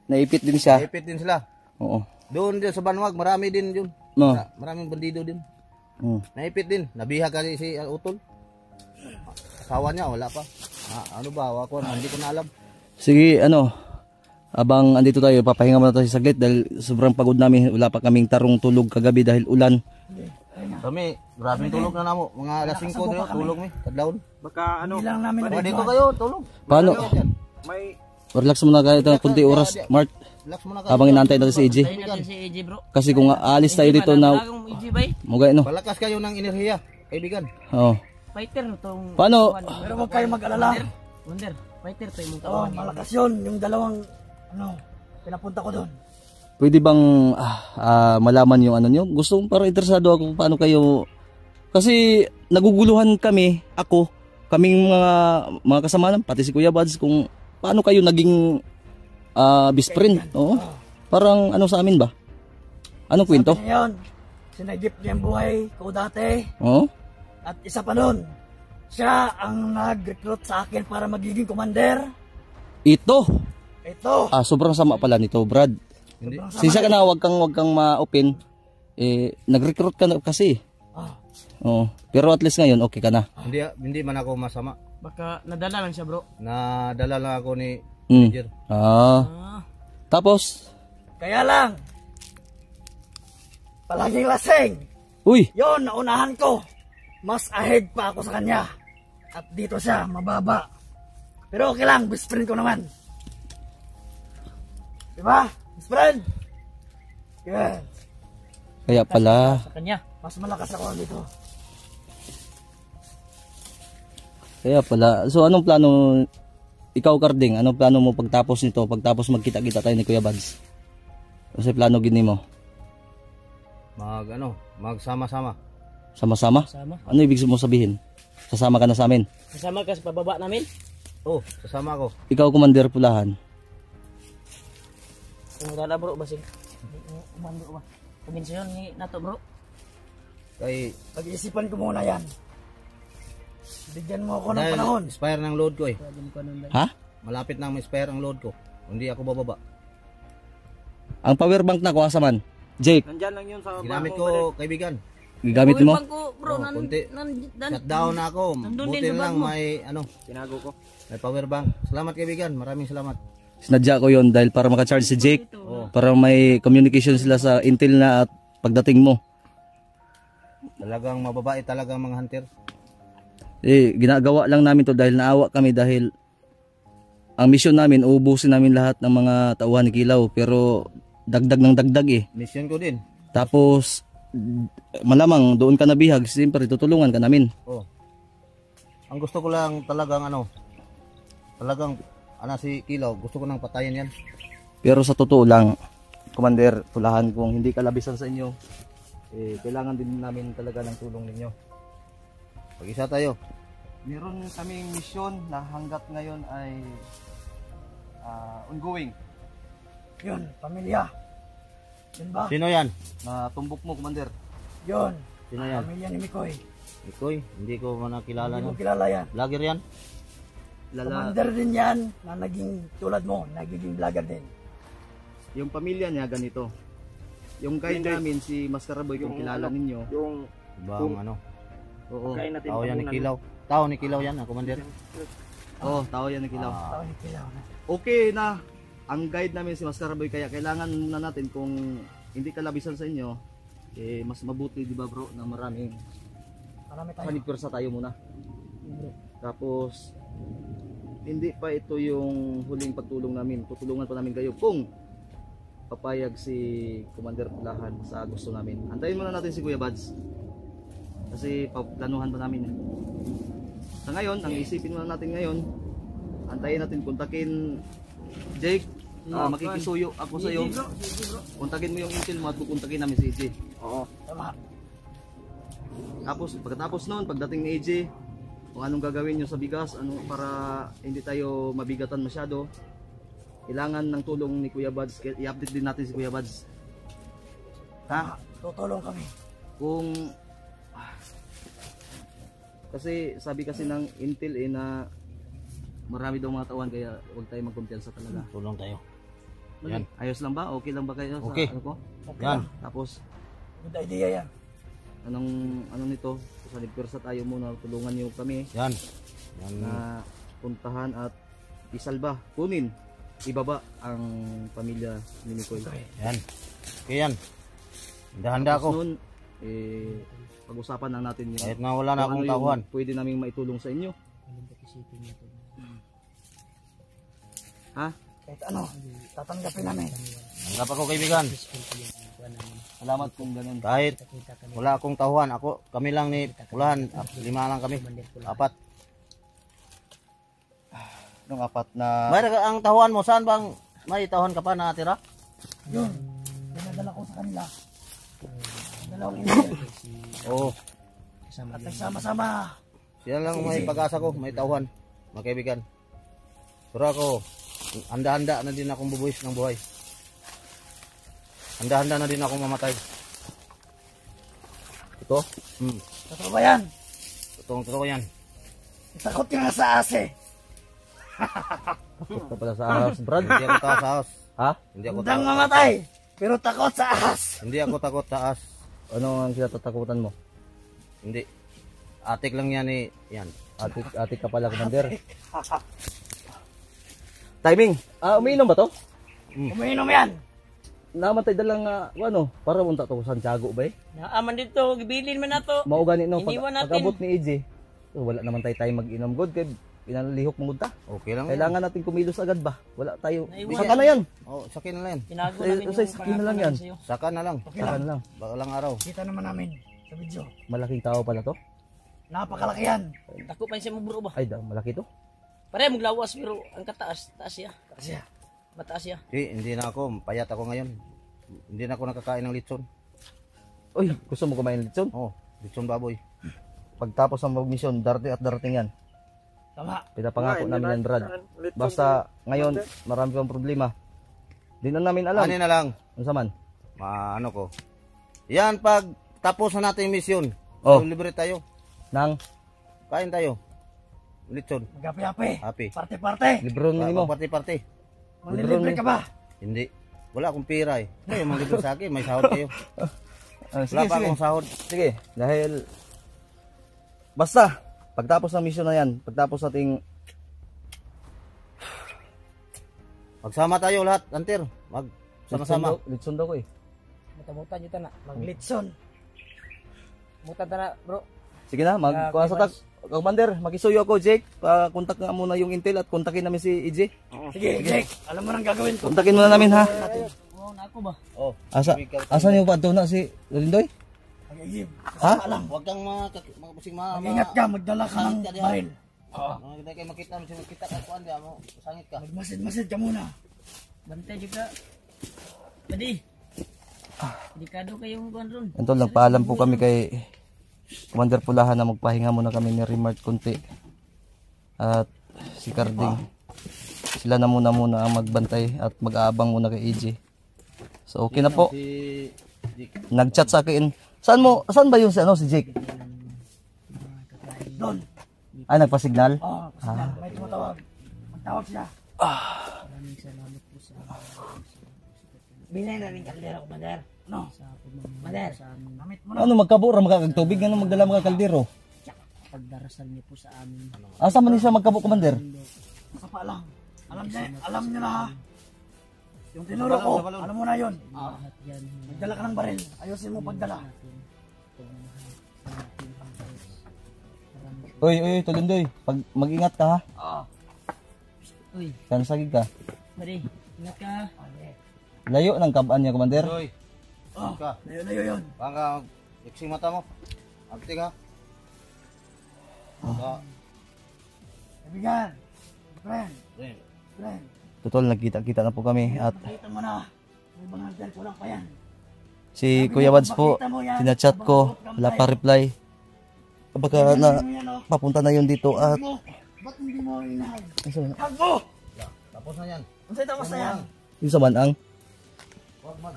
naipit din siya. Naipit din sila. Oo. Doon din sa Banwag, marami din yun. No. Maraming bandido din. Naipit din. Nabihag kasi si Utol. Asawa niya, wala pa. Ano ba? Hindi ko na alam. Sige, abang andito tayo, papahinga muna tayo saglit dahil sobrang pagod namin. Wala pa kaming tarong tulog kagabi dahil ulan. Kami, grabing tulog na namo. Mga alas 5 tayo, tulog mi. Kadlawon. Baka Hindi lang namin Dito kayo, tulog. Paano? may Relax muna kayo ito, kunti oras, Mart. Relax muna Habang inaantay natin si EJ. Tayo natin si AJ bro. Kasi kung aalis tayo dito na EJ bay. mugay no. Palakas kayo ng enerhiya, kaibigan. Oo. Fighter na tong... Paano? Pero huwag kayo mag-alala. Wonder. Fighter to yung Malakas yun. Yung dalawang, pinapunta ko doon. Pwede bang malaman yung nyo? Gusto kong parang interesado ako kung paano kayo. Kasi naguguluhan kami, kaming mga kasama lang, pati si Kuya Buds, kung paano kayo naging best friend. Oo. Parang sa amin ba? Anong kwento? Sabi niya yun, sinagip niya yung buhay ko dati. Oo. At isa pa nun, siya ang nag-recruit sa akin para magiging commander. Ito. Ito. Sobrang sama pala nito, Brad. Hindi. Sisa ka na, wag kang ma-open. Nag-recruit ka na kasi. Oo. Pero at least ngayon, okay ka na. Hindi man ako masama. Baka nadala lang siya bro. Nadala lang ako ni Mm. Roger. Tapos, Kaya lang, palaging lasing. uy, Yon, naunahan ko. Mas ahead pa ako sa kanya. At dito siya, mababa. Pero okay lang, best friend ko naman. Diba? Best friend? Yes. kaya pala. Sa kanya. Mas malakas ako dito. Kaya pala. So anong plano, ikaw Karding, anong plano mo pagtapos nito? Pagtapos magkita-kita tayo ni Kuya Bads? Kasi plano gini mo? Magsama-sama. Sama-sama? Sama. Ano ibig mo sabihin? Sasama ka na sa amin? Kasama ka sa pababa namin. Oh, sasama ako. Ikaw, Commander Pulahan. Kung wala bro, basig. Umando ba? Kuminsyon ni nato bro. Kay Pag-iisipan ko muna yan. Bigyan mo ako ng dahil panahon. expire ng load ko eh. Ha? Malapit nang ma-expire ang load ko. Hindi ako bababa. Ang power bank na kuha sa man. Jake, Nandyan lang yun sa Ginamit ko, kaibigan. gigamit mo? Ko bro, Oh, kunti. Shutdown na ako. nandun Buti din sa na lang bag mo. may tinago ko. may power bank. Salamat kaibigan. Maraming salamat. Sinadya ko yon dahil para makacharge si Jake. Oh, Para may communication sila sa intel na at pagdating mo. talagang mababait talagang mga hunter. Ginagawa lang namin to dahil naawa kami dahil ang mission namin, uubusin namin lahat ng mga tauhan ni Kilaw. Pero dagdag ng dagdag eh. Mission ko din. Tapos malamang doon ka nabihag, siyempre tutulungan ka namin. Oh. Ang gusto ko lang talagang si Kilaw, gusto ko nang patayin yan. Pero sa totoo lang, Commander Pulahan, kung hindi ka labisan sa inyo, kailangan din namin talaga ng tulong ninyo. Pag-isa tayo. Meron kaming misyon na hanggat ngayon ay ongoing. Yun, pamilya. Yun ba? Sino yan? Na tumbok mo, Commander. Yun. Sino yan? Pamilya ni Mikoy. Ikoy, hindi ko man nakilala Hindi mo niya. kilala yan. Vlogger yan? Commander din yan na naging tulad mo, nagiging vlogger din. Yung pamilya niya ganito. Yung guide namin si Mascaraboy, kung kilala ninyo. Yung Ibang Oo. kain natin. tao yan ni Kilaw. Tao ni Kilaw yan, Commander. Oo, tao yan ni Kilaw. Tao ni Kilaw na. Okay na ang guide namin si Mascaraboy, kaya kailangan muna natin kung hindi ka labisan sa inyo, mas mabuti, di ba bro, na maraming Marami tayo. panipwersa tayo muna. Tapos hindi pa ito yung huling pagtulong namin. Tutulungan pa namin kayo kung papayag si Commander Pulahan sa gusto namin. Antayin muna natin si Kuya Bads. Kasi planuhan pa namin. Sa ngayon, ang isipin muna natin ngayon, antayin natin, kontakin Jake. Makikisuyo ako sa iyo. Kontakin mo yung intel mo at kukontakin namin si AJ. Oo. Tama. Tapos pagkatapos noon, pagdating ni AJ, kung anong gagawin nyo sa bigas, para hindi tayo mabigatan masyado, kailangan ng tulong ni Kuya Bads. I-update din natin si Kuya Bads. Ha? Tutulong kami. Kung kasi sabi kasi ng intel na marami daw mga tauhan, kaya huwag tayo magkumpiyansa talaga. Tulong tayo. Yan. Ayos lang ba? Okay lang ba kayo Okay. sa ano ko? Okay Yan. lang. Tapos Good idea yan. anong nito? Sa ligpwersa tayo muna, tulungan niyo kami Yan. Yan. na puntahan at isalba, kunin, ibaba ang pamilya ni Mikoy. Yan. Okay yan. Handa Tapos ako. nun, pag-usapan lang natin yung Kahit nga wala na kung akong ano yung tauhan. pwede naming maitulong sa inyo. Ha? Kahit ano, tatanggapin namin. Tanggap ako kaibigan. Salamat kung ganun. Kahit wala akong tauhan. Kami lang ni Pulahan. 5 lang kami. 4. Nung apat na May ang tauhan mo. Saan bang may tauhan ka pa na tira? Yun. Pinadala ko sa kanila. Dalawang email. Oo. At nagsama-sama. Sila lang may pag-asa ko. May tauhan. Mga kaibigan. Pero ako, handa-handa na din akong bubuhis ng buhay. Handa-handa na din akong mamatay. Ito? Totoo ba yan? Totoo yan. Takot ka nga sa ase. takot ka pala sa ahas, Brad. Hindi ako taas sa ahas. Ha? Hindi ako Hundang takot. mamatay. Pero takot sa ahas. Hindi ako takot sa ahas. Ano ang kinatatakutan mo? Hindi. Atik lang yan eh. Yan. Atik ka pala, Commander. Timing. Umiinom ba to? Umiinom yan. Namatay dalang para punta to Santiago ba eh? Naaman dito, gibilin man nato. Maugani no Iniwan natin. pag-abot ni AJ. Wala naman tayo mag-inom god kay pinalihok mo ta. Okay lang. Kailangan natin kumilos agad ba? Wala tayo. Naiwan. Saka na yan. Oh, sakin na lang yan. Tinago Sa- namin sa sakin na lang yan. sa'yo. Saka na lang. Okay lang. Saka na lang. Baka lang araw. Kita naman namin. sa video. Malaking tao pala to. Napakalaki yan. Dako pa siya mo bro ba? Ay, malaki to. Pare maglawas pero ang kataas, taas siya. Kasi Mataas siya. Hindi na ako, payat ako ngayon. Hindi na ako nakakain ng litson. Uy, gusto mo kumain ng litson? Oh, litson baboy. Pagtapos ng mission, darating at darating yan. tama. Pinapangako namin yan, Brad. Basta ngayon, marami pang problema. Di na namin alam. Ano na lang, Ano saman? ano ko. Yan, pag tapos na natin yung mission, Oh. libre tayo. Nang Kain tayo. Litson. Magapi-api. Happy. Parte-parte. libron mo. Party-party. Manlilibre ka ba? Hindi. Wala akong pira eh. Kayo mang libre sa akin, may sahod kayo. Wala pa akong sahod. Sige, dahil basta pagtapos ng mission na yan, pagtapos nating Magsama tayo lahat, Antir. Sama-sama. litson daw ko eh. Muta-muta nyo na. Maglitson. Muta na bro. Sige na, magkuha sa tag. Commander, makisuyo ako, Jake. Kontak nga muna yung Intel at kontakin namin si EJ. Sige, Jake. Alam mo nang gagawin ko. Kontakin muna namin ha. Oo na ako ba? Oh. Asan yung pato na si Rindoy? Mag-iib. Ha? Huwag kang makapusing Mag-ingat ka. Magdala ka ng baril. Hindi kayo makita ka kuan diya mo. Sangit ka. Magmasid-masid ka muna. Bantay juga. Pwede. Delikado kayong kuan ron. Ito, nagpaalam po kami kay Commander Pulahan na magpahinga muna kami ni Remart kunti. At si Carding. Sila na muna ang magbantay at mag-aabang muna kay EJ. So okay na po. Nag-chat sa akin. Saan ba yung si Jake? Doon. Ay, nagpa-signal? Oh, may tumatawag. Magtawag siya. Bilhin na rin kaldero ko, Mader. No. Mader. Gamit mo na. Ano, magkabura, magkakagtubig? Ano, magdala mga kaldero? Pagdarasal niyo po sa amin. Asa man siya magkabo, Commander? Sa pa lang. Alam niyo na ha. Yung tinuro ko, alam mo na yun. Lahat yan. Magdala ka ng baril. Ayusin mo pagdala. Uy, Tulindoy. Pag mag-ingat ka ha. Uy, Kansagig ka. pare. Ingat ka. Layo ng kabaan niya, Commander. Hoy. Ka. Layo yun. Baka iksing mata mo. Akting ha. Kaibigan. Friend. Ren. Friend. Totoo, nagkita-kita na po kami. At Pakita mo na. May mga dyan. Kulang pa yan. si Kuya Wads po, sinachat ko. Wala pa reply. Baka na papunta na yun dito at Ba't hindi mo inahag? Ano Hag mo! Tapos na yan. Unsay tapos na yan? yung sa manang.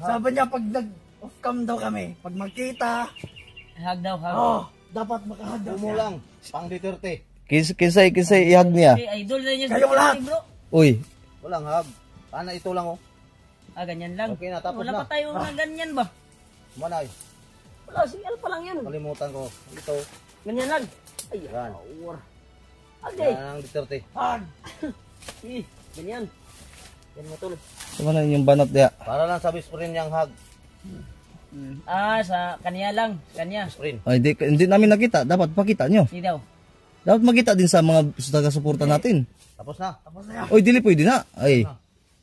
Sabi niya pag nag-off cam daw kami, pag magkita, Hag daw, hag. dapat makahag daw Umo siya. lang. Pang Duterte. Kinsay ihag niya. Hey, idol na niya Kayong lahat. bro. Uy, Walang hag. Ana ito lang oh. Ganyan lang. Okay na, tapos Wala na. pa tayo na ganyan ba? Manay. Wala, sigal pa lang yan. Kalimutan ko. Ito. Ganyan lang. Ay, Yan. okay. Yan ang Duterte. Hag! Ganyan. Yan mo tol. sama na yung banat niya. Para lang sa best-friend niyang hag. Sa kanya lang. Kanya. Best-friend. Ay, hindi namin nakita. Dapat pakita nyo. Hindi daw. Dapat makita din sa mga taga-suporta natin. Tapos na. Tapos na yan. Oy, dili pwede na. Ay,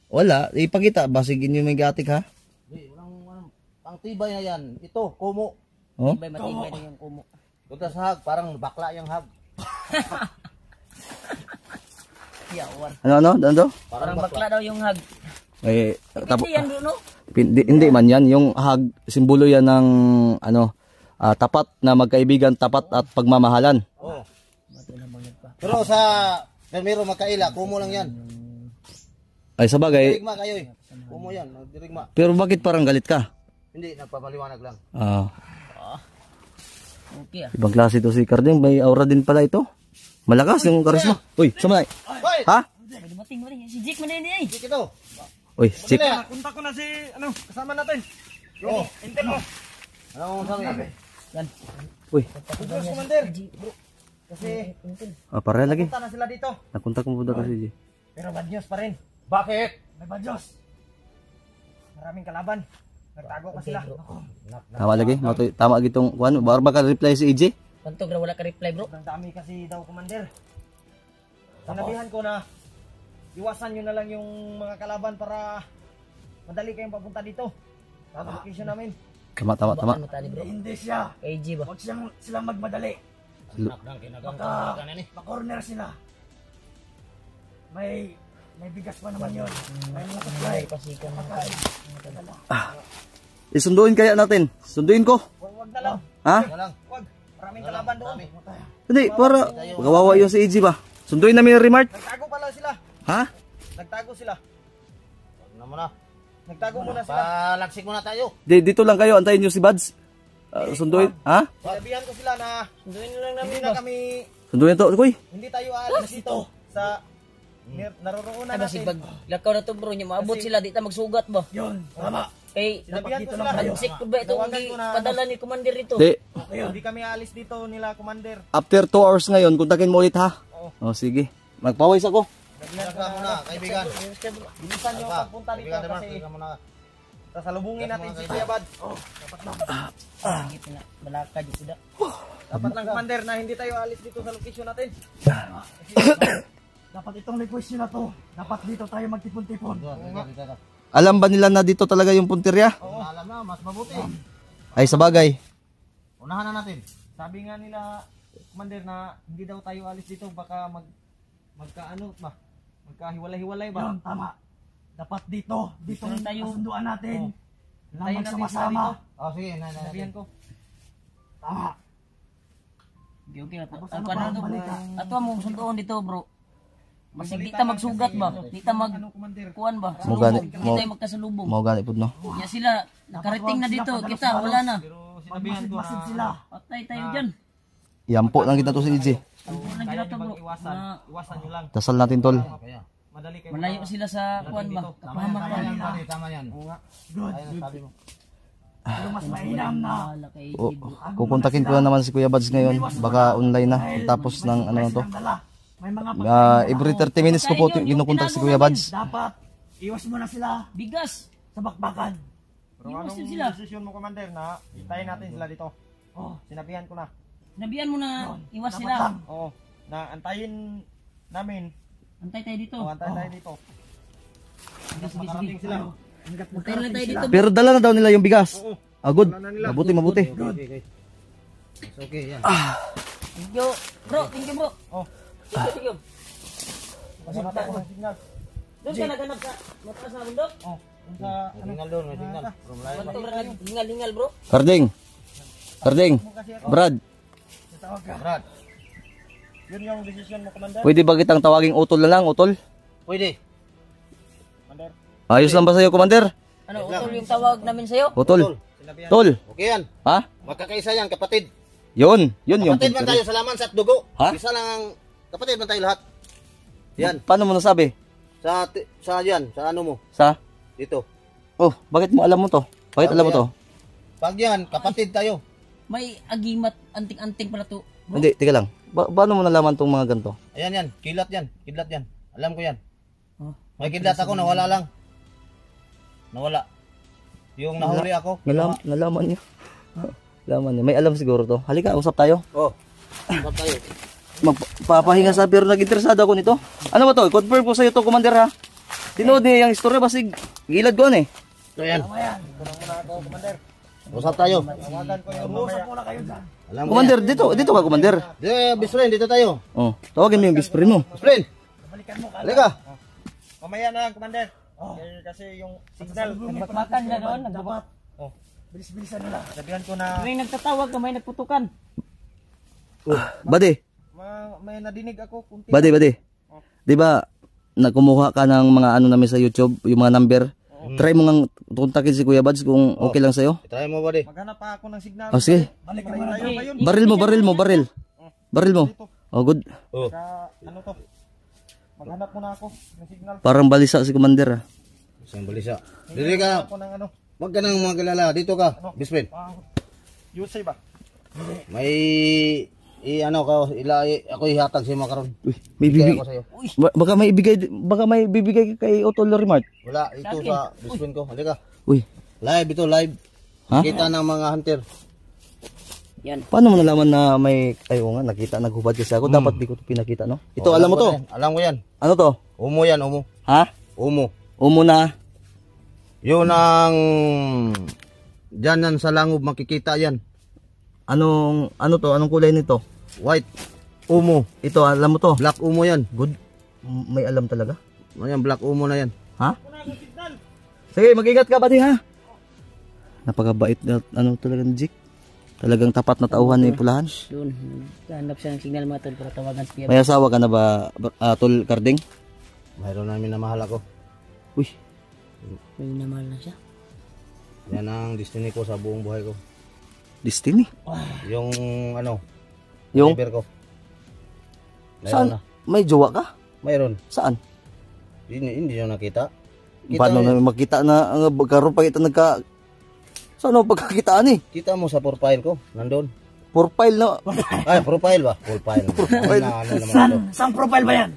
wala. Ipakita. Basig inyo may gatik ha. Di, walang pang tibay na yan. Ito, kumo. Oh? Matibay na yung kumo. Punta sa hag. Parang bakla yung hag. Yawan. Ano? Parang bakla daw yung hag. Ay, Hindi yan bro, no? hindi man yan. Yung hag, simbolo yan ng tapat na magkaibigan, tapat at pagmamahalan. Oh. Pero sa Permiro Makaila, kumo lang yan. Ay, sa bagay. Dirigma kayo eh. Kumo yan. Dirigma. Pero bakit parang galit ka? Hindi, nagpapaliwanag lang. Okay Ibang klase to si Carding. May aura din pala ito. Malakas yung karisma. Uy, sama na. Hoy! Ha? May dumating mo rin. Si Jake mo na yun eh. Sige ito. Uy, chick. Nakunta ko na si, kasama natin. Oh. Intel mo. Ano mo sabi? Yan. Uy, Diyos, Commander. Kasi, pare lagi. punta na sila dito. Nakontak mo po kasi. Pero bad news pa rin. Bakit? May bad news. Maraming kalaban. Nagtago pa sila. Tama lagi. Tama gitong kuan. Baka reply si EJ. Pantog na wala ka reply bro. Ang dami kasi daw, Commander. Sinabihan ko na, iwasan nyo na lang yung mga kalaban para madali kayong papunta dito. Sa location namin. Tama, tama, tama. Bakit mo tali bro? Hindi siya. KG ba? Huwag silang magmadali. Baka makorner sila. May bigas pa naman yun. May mga supply. Pasikan mo. Isunduin kaya natin. Sunduin ko. Wag na lang. Ha? lang. Wag. Maraming kalaban doon. Hindi, para kawawa yung si AJ ba? Sunduin namin yung Remart. Nagtago pala sila. Ha? Nagtago sila. Wag na muna. Nagtago muna sila. Palaksik muna tayo. Dito lang kayo, antayin nyo si Buds. Sunduin. Ha? Sinabihan ko sila na Sunduin na lang namin hindi ba? na kami, Sunduin to, Kuy. hindi tayo aalis dito sa naroroonan Ay basig natin. bag. Lakaw na to bro, nya maabot sila di ta magsugat ba? Yun, tama. Kay Sinabihan ko dito sila. lang tayo. pansik ko ba ito Tawagan hindi ko na, padala ni commander ito? Di, Hindi kami aalis dito nila, Commander. after 2 hours ngayon, kontakin mo ulit ha. Oo. O, sige. Magpawis ako. Sinabihan ko Ka muna, na, kaibigan. bilisan nyo ang pagpunta dito Kaibigan naman, kasi kaibigan muna. sasalubungin natin si Kuya Bad. Sige na balaka jud suda. Dapat lang, Commander, na hindi tayo aalis dito sa location natin. Dapat itong request nyo na to. Dapat dito tayo magtipon-tipon. Dito. Alam ba nila na dito talaga yung puntirya? Alam na, mas mabuti. Ay, sa bagay. Unahan na natin. Sabi nga nila, Commander, na hindi daw tayo alis dito, baka magkaano ba? Magkahiwalay-hiwalay ba? Yun, tama. Dapat dito Dito tayo. kasunduan natin. Na Tayo natin sila magsama-sama. dito. Oh, sige, Sabihan ko. Tama. Okay na to. Tapos Ang ano kuan pa na to ang bro. balita? Ato mo sunduon dito bro. Masig di ta magsugat ba? Di ta mag Ano, Commander? kuan ba? Mo gani, Di mo, tayo magkasalubong. mo gani po, no? Ya sila nakarating na dito. Kita wala na. Pero sinabihan ko Magmasid-masid na sila. Patay tayo diyan. Yampo lang kita to si AJ. Ang kuan na kaya ginato nyo bro. bang iwasan? Na Iwasan nyo lang. Dasal natin, tol. Kaya. Madali kayo. malayo sila sa kuan ba? Kapahamak Tama ba? yan, buddy, tama yan. Good. Ayun, sabi mo. Pero mas mainam na. Wala kay O, Ibo. kukontakin ko na naman si Kuya Buds ngayon. Baka online na. Tapos ng ano na to. Silang dala. May mga Every 30 minutes ko po kinukontak si Kuya Buds. dapat iwas mo na sila Bigas. sa bakbakan. Pero Iwasan anong sila. desisyon mo, Commander, na itayin natin sila dito? Oh, Sinabihan ko na. Nabiyan mo na iwas dapat sila. lang. Oo. Na antayin namin. Antay tayo dito. O, antayin tayo dito. Hanggang makarating sila. Hanggat Antay lang tayo dito. Pero dala na daw nila yung bigas. Oo. Ah, good. Wala na nila. Mabuti, mabuti. Okay. Okay, yan. Thank you. Bro, thank you bro. Oh. Thank you. Wala tayo ng signal. Doon ka naganap sa mataas na bundok? Oh. Yung sa May signal doon, may signal. From live. Ba't ito hingal-hingal bro? Karding. Karding. Brad, Brad, yun yung desisyon mo, Commander. pwede ba kitang tawaging utol na lang, utol? pwede. Commander. Ayos lang ba sa'yo, Commander? Ano, utol yung tawag namin sa'yo? Utol. Sinabihan. Tol. Okay yan. Ha? Magkakaisa yan, kapatid. Yun yung Kapatid man tayo puntirya. sa laman sa at dugo. Ha? Isa lang ang kapatid man tayo lahat. Yan. Paano mo nasabi? Sa yan, sa ano mo, Sa? dito. Oh, bakit mo alam mo to? Bakit alam mo to? Pag yan, kapatid tayo. May agimat, anting-anting pala to. Bro. Hindi, teka lang. Paano mo nalaman tong mga ganito? Ayan yan, kilat yan, kidlat yan. Alam ko yan. Oh. May kidlat ako, nawala lang. Nawala. Yung nahuli ako. Nalaman niya. Nalaman niya. May alam siguro to. Halika, usap tayo. Oh, usap tayo. Magpapahinga sa pero nag-interesado ako nito. Ano ba to? Confirm ko sa iyo to, Commander ha. Tinood niya yung istorya basig gilad ko eh. So yan, Muna ako, Commander. usap tayo. Tawagan ko yung Usap mamaya. muna kayo dyan. Alam ko Commander, yan. dito ka, Commander. Best friend, dito tayo. Oh, tawagin mo yung best friend mo. Best friend, Balikan mo ka. halika. Mamaya na lang, Commander. Kasi yung signal. Nagbakbakan na doon. Dapat Oh. bilis-bilisan nila. Sabihan ko na May nagtatawag na may nagputukan. Bade, may nadinig ako. Kunti. bade. 'Di ba nakumuha ka ng mga ano namin sa YouTube, yung mga number? Try mo ngang kontakin si Kuya Buds kung okay lang sa'yo. Try mo, buddy. Maghanap pa ako ng signal. Oh, sige. Balikan mo na. Malayo pa yun. Baril mo. Oh, good. Oh. Sa ano to? Maghanap muna ako ng signal. Parang balisa si Commander. Isang balisa. Dili ka, Ako ng ano. wag ka nang magalala. Dito ka, best friend. Yusay ba? May ano ka, ako ihatag sa mga karon. Uy, may Bigay bibig. ako sa'yo. Baka may bibigay kay Otol Remark. Wala, ito sa best friend ko. Halika. Uy, Live ito, live. Ha? Kita ng mga hunter. Yan. paano mo nalaman na may nakita naghubad kasi ako, dapat di ko to pinakita, no? Ito alam mo to. Alam ko yan. Ano to? Umo yan, umo. Ha? Umo. Umo na. Yun ang Diyan yan sa langob makikita yan. Ano to? Anong kulay nito? White. Umo. Ito, alam mo to? Black umo yan. Good. May alam talaga. Ayan, black umo na yan. Ha? Sige, mag-ingat ka, buddy, ha? Napakabait na, talaga ni Jake. Talagang tapat na tauhan ni Pulahan. Doon, hanap siya ng signal mga tol para tawagan siya. May asawa ka na ba, Tol Karding? Mayroon namin na mahal ako. Uy, May minamahal na siya. Yan ang destiny ko sa buong buhay ko. destiny. Yung ano, Yung, driver ko. Mayroon saan? na. May jowa ka? Mayroon. Saan? Hindi nyo nakita. Paano na makita na ang karon pa kita nagka saan mo pagkakitaan eh? Kita mo sa profile ko, nandun. Profile na. Ay, profile ba? Profile. Na, ano naman ito. Saan profile ba yan?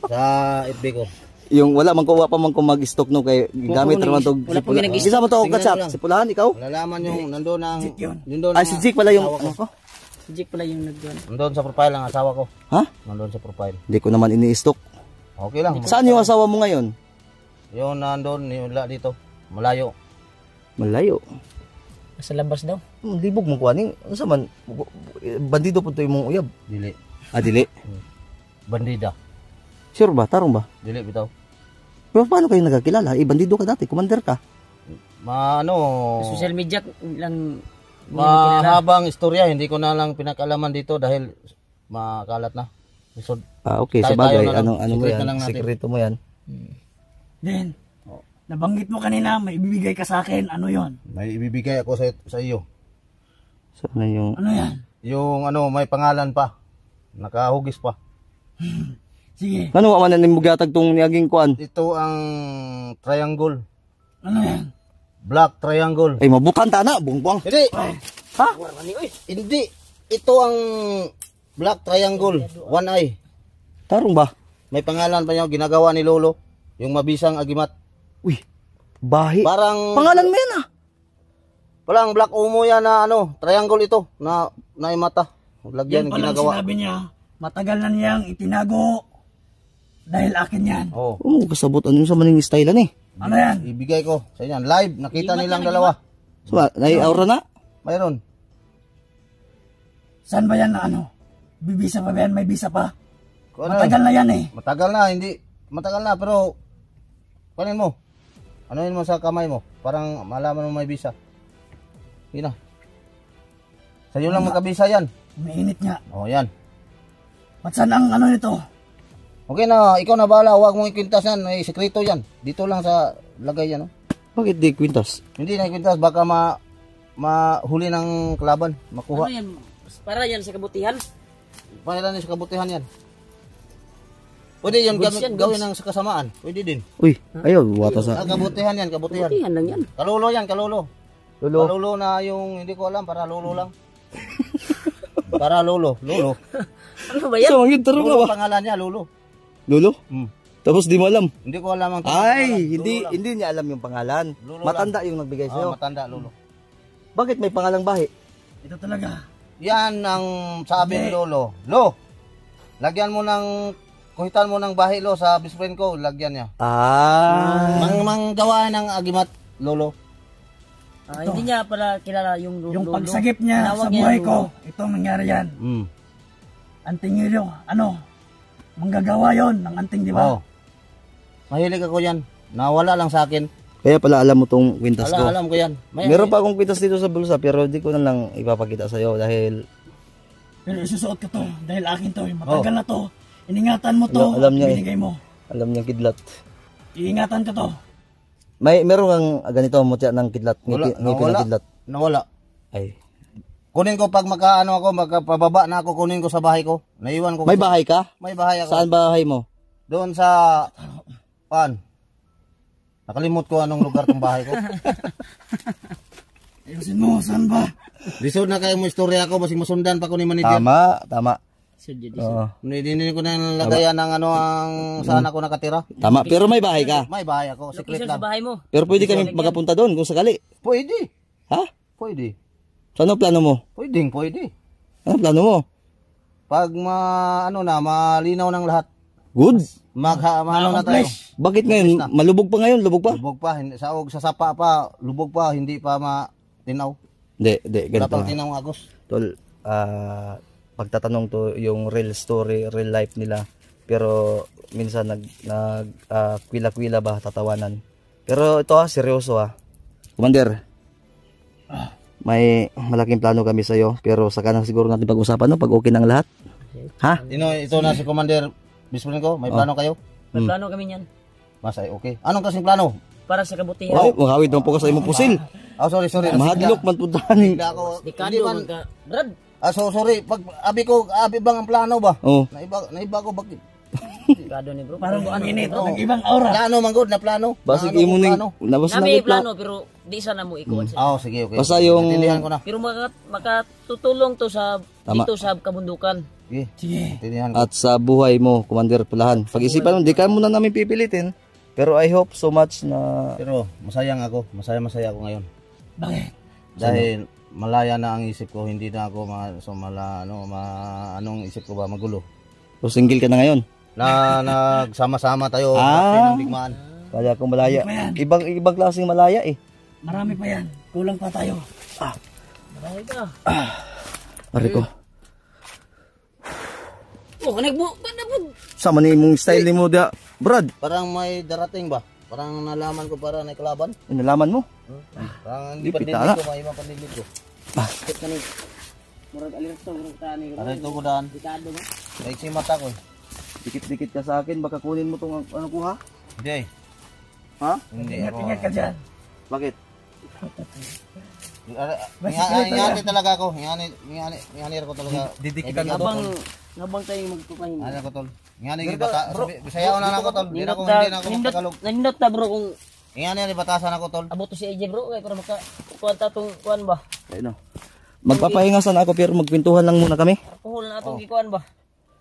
Sa FB ko. Yung wala man kuha pa man ko mag-stock no kay gamit naman to. wala po ginag-stock. Isa mo to Tingnan katsak mo lang. si Pulahan ikaw? Malalaman yung nandun ang... yun. Nandun Ay si Jake pala yung ano ko. Si Jake pala yung nagdoon. Nandun sa profile ang asawa ko. Ha? Nandun sa profile. Hindi ko naman ini-stock. Okay lang. Saan yung asawa mo ngayon? Yung nandun, yung dito. Malayo. Malayo. Sa labas daw. Libog mo kuaning. Unsa man bandido po to imong uyab. Dili. Ah dili. Bandida. Sure ba? Tarong ba? Dili bitaw. Pero paano kayo nagkakilala? Bandido ka dati, commander ka. Ano... Sa social media lang hindi mo kilala. Mahabang istorya. Hindi ko na lang pinakalaman dito dahil makalat na. Isod. Ah okay, sa Tayo-tayo bagay. na lang. Ano mo Secret yan? na lang natin. Sekreto mo yan. Then, nabanggit mo kanina, may ibibigay ka sa akin. Ano yon? May ibibigay ako sa iyo. Saan na yung Ano yan? Yung ano, may pangalan pa. Nakahugis pa. Sige. ano man na nimugatag tong niaging kuan? Ito ang triangle. Ano yan? Black triangle. Ay mabutan ta na, bungkwang. Hindi. Ha? Hindi. Ito ang black triangle. One eye. Tarong ba? May pangalan pa niya. Ginagawa ni Lolo. Yung mabisang agimat. Uy. Bahi. Parang... Pangalan mo yan ah. Parang black umo yan na ano. Triangle ito. Na mata. Lagyan Yan palang ginagawa. sinabi niya, matagal na niyang itinago dahil akin yan. Oh. Kasabot ano sa maning style eh. Ano yan? Ibigay ko sa inyo. Live. Nakita nilang dalawa. So, nai-aura na? Mayroon. Saan ba yan na ano? Bibisa pa ba yan? May bisa pa? Kung ano, Matagal na yan eh. matagal na. Hindi. Matagal na. Pero... Kunin mo. Anuin mo sa kamay mo. Parang malaman mo may bisa. Yun na. Sa iyo lang magkabisa yan. Mainit nga. O yan. At saan ang ano nito? Okay na. Ikaw na bahala. Huwag mong ikwintas yan. May sekreto yan. Dito lang sa lagay yan. Oh. Bakit di kwintas? Hindi na ikwintas. Baka mahuli ng kalaban. Makuha. Ano yan? Para yan sa kabutihan. Panilan sa kabutihan yan. Pwede yan Goods yan, gawin goods. ng kasamaan. Pwede din. Uy, ayaw, wata sa... Kabutihan yan. Kabutihan. Kabutihan lang yan. Kalulo yan. Kalulo. Lolo. Kalulo na yung hindi ko alam. Para lulo lang. Para lulo. Lulo. Ano ba yan? So, ang tarong Lulo ba? ang pangalan niya. Lulo. Lolo? Hmm. Tapos di mo alam? Hindi ko alam ang Ay, Lulo lang. hindi niya alam yung pangalan. Lolo Matanda yung nagbigay sa'yo. Matanda, lulo. Bakit may pangalang bahi? Ito talaga. Yan ang sabi ni Lolo. Lo, lagyan mo ng, kuhitan mo ng bahi, Lo, sa best friend ko, lagyan niya. Ah. Manggawa ng agimat, Lolo. Hindi niya pala kilala yung Yung pagsagip niya Tinawag sa niya buhay yung ko, Lolo. itong nangyari yan. Mm. Anting nyo, ano? Manggagawa yon ng anting, di ba? Oh. Mahilig ako yan. Nawala lang sa akin. Kaya pala alam mo tong kwintas ko. Alam ko yan. Meron pa akong kwintas dito sa bulsa pero di ko na lang ipapakita sa'yo dahil Pero isusuot ko to dahil akin to. Matagal na to. Iningatan mo to. Alam niya eh. Binigay mo. alam niyang kidlat. Iingatan ko to. Meron kang ganito mutya ng kidlat, ngipin ng Nawala. kidlat. Nawala. Ay. Kunin ko pag makaano ako, magpababa na ako, kunin ko sa bahay ko. Naiwan ko. May bahay ka? May bahay ako. Saan bahay mo? Doon sa nakalimot ko anong lugar tong bahay ko. Ayusin mo, saan ba? Lisod na kayo mo istorya ko, basing masundan pa ko ni manager. Tama. Sudyo di Oo. Hindi ko na nalagayan ng ano ang saan ako nakatira. Tama, pero may bahay ka. May bahay ako, secret Location sa lang. bahay mo. Pero pwede kami magapunta doon kung sakali. Pwede. Ha? Pwede. So, ano plano mo? Pwede. Ano plano mo? Pag malinaw ng lahat. Good. Ano na tayo. Bakit ngayon? Malubog pa ngayon? Lubog pa? Lubog pa, sa sapa pa, lubog pa, hindi pa tinaw. Hindi, ganito. Dapat tinaw Agos. Tol, pagtatanong to yung real story, real life nila. Pero minsan kwila-kwila ba, tatawanan. Pero ito seryoso Commander, may malaking plano kami sa'yo. Pero saka na siguro natin pag-usapan no, pag okay ng lahat. Ha? Ito na si Commander Bispurin ko, may plano kayo? May plano kami niyan. Masay, okay. Anong kasing plano? Para sa kabutihan. Wow, makawid mo po ko sa imong pusil. Sorry. Mahadlok man po taning. Hindi ako, Dekado hindi man, magka... Brad, sorry, pag abi bang ang plano ba? Oh. Naiba ko, bakit? dekado ni bro. Parang mainit. Ang ibang aura. Plano, manggod na plano. Basig Ano imo kung ning plano? nabas na Nami plano pero di sana mo ikuan sa. Sige, okay. Basta yung- Naintindihan ko na. Pero makatutulong to sa Tama. dito sa kabundukan. Sige. Naintindihan ko. at sa buhay mo, Commander Pulahan. Pag-isipan mo, di ka muna namin pipilitin. Pero I hope so much na Pero masayang ako. Masaya ako ngayon. Bakit? Dahil malaya na ang isip ko, hindi na ako anong isip ko ba magulo. so single ka na ngayon. Na nagsama-sama tayo ng bigmaan. Kaya kung malaya. Ibang klaseng malaya Marami pa yan. Kulang pa tayo. Marami ka. Pare ko. Oh, kanagbo. Kanagbo. Sama ni mong style ni mo da, Brad. Parang may darating ba? Parang nalaman ko para na kalaban. Inalaman mo. Parang Di, hindi pitala. pandilig ko, may ibang pandilig ko. Bakit kanig? Murag aliras to, murag tani ko. Para ito ko daan. Dekado mo. May si mata ko. Dikit-dikit ka sa akin, baka kunin mo tong ano ko ha? Hindi. Ha? Hindi ako. Ingat ka dyan. Bakit? Ingani talaga ako. Ingani ko talaga. Didikitan mo Habang tayo magpapahinga. Ano ko tol? Ingani gi bata. Bisaya na ako tol. Hindi na ako makakalog. Nindot na bro kung Ingani ni batasan ako tol. abot to si AJ bro kay para makakuha tatong kuan ba. Ayun. Magpapahinga sana ako pero magkwentuhan lang muna kami. Puhol na atong gikuan ba.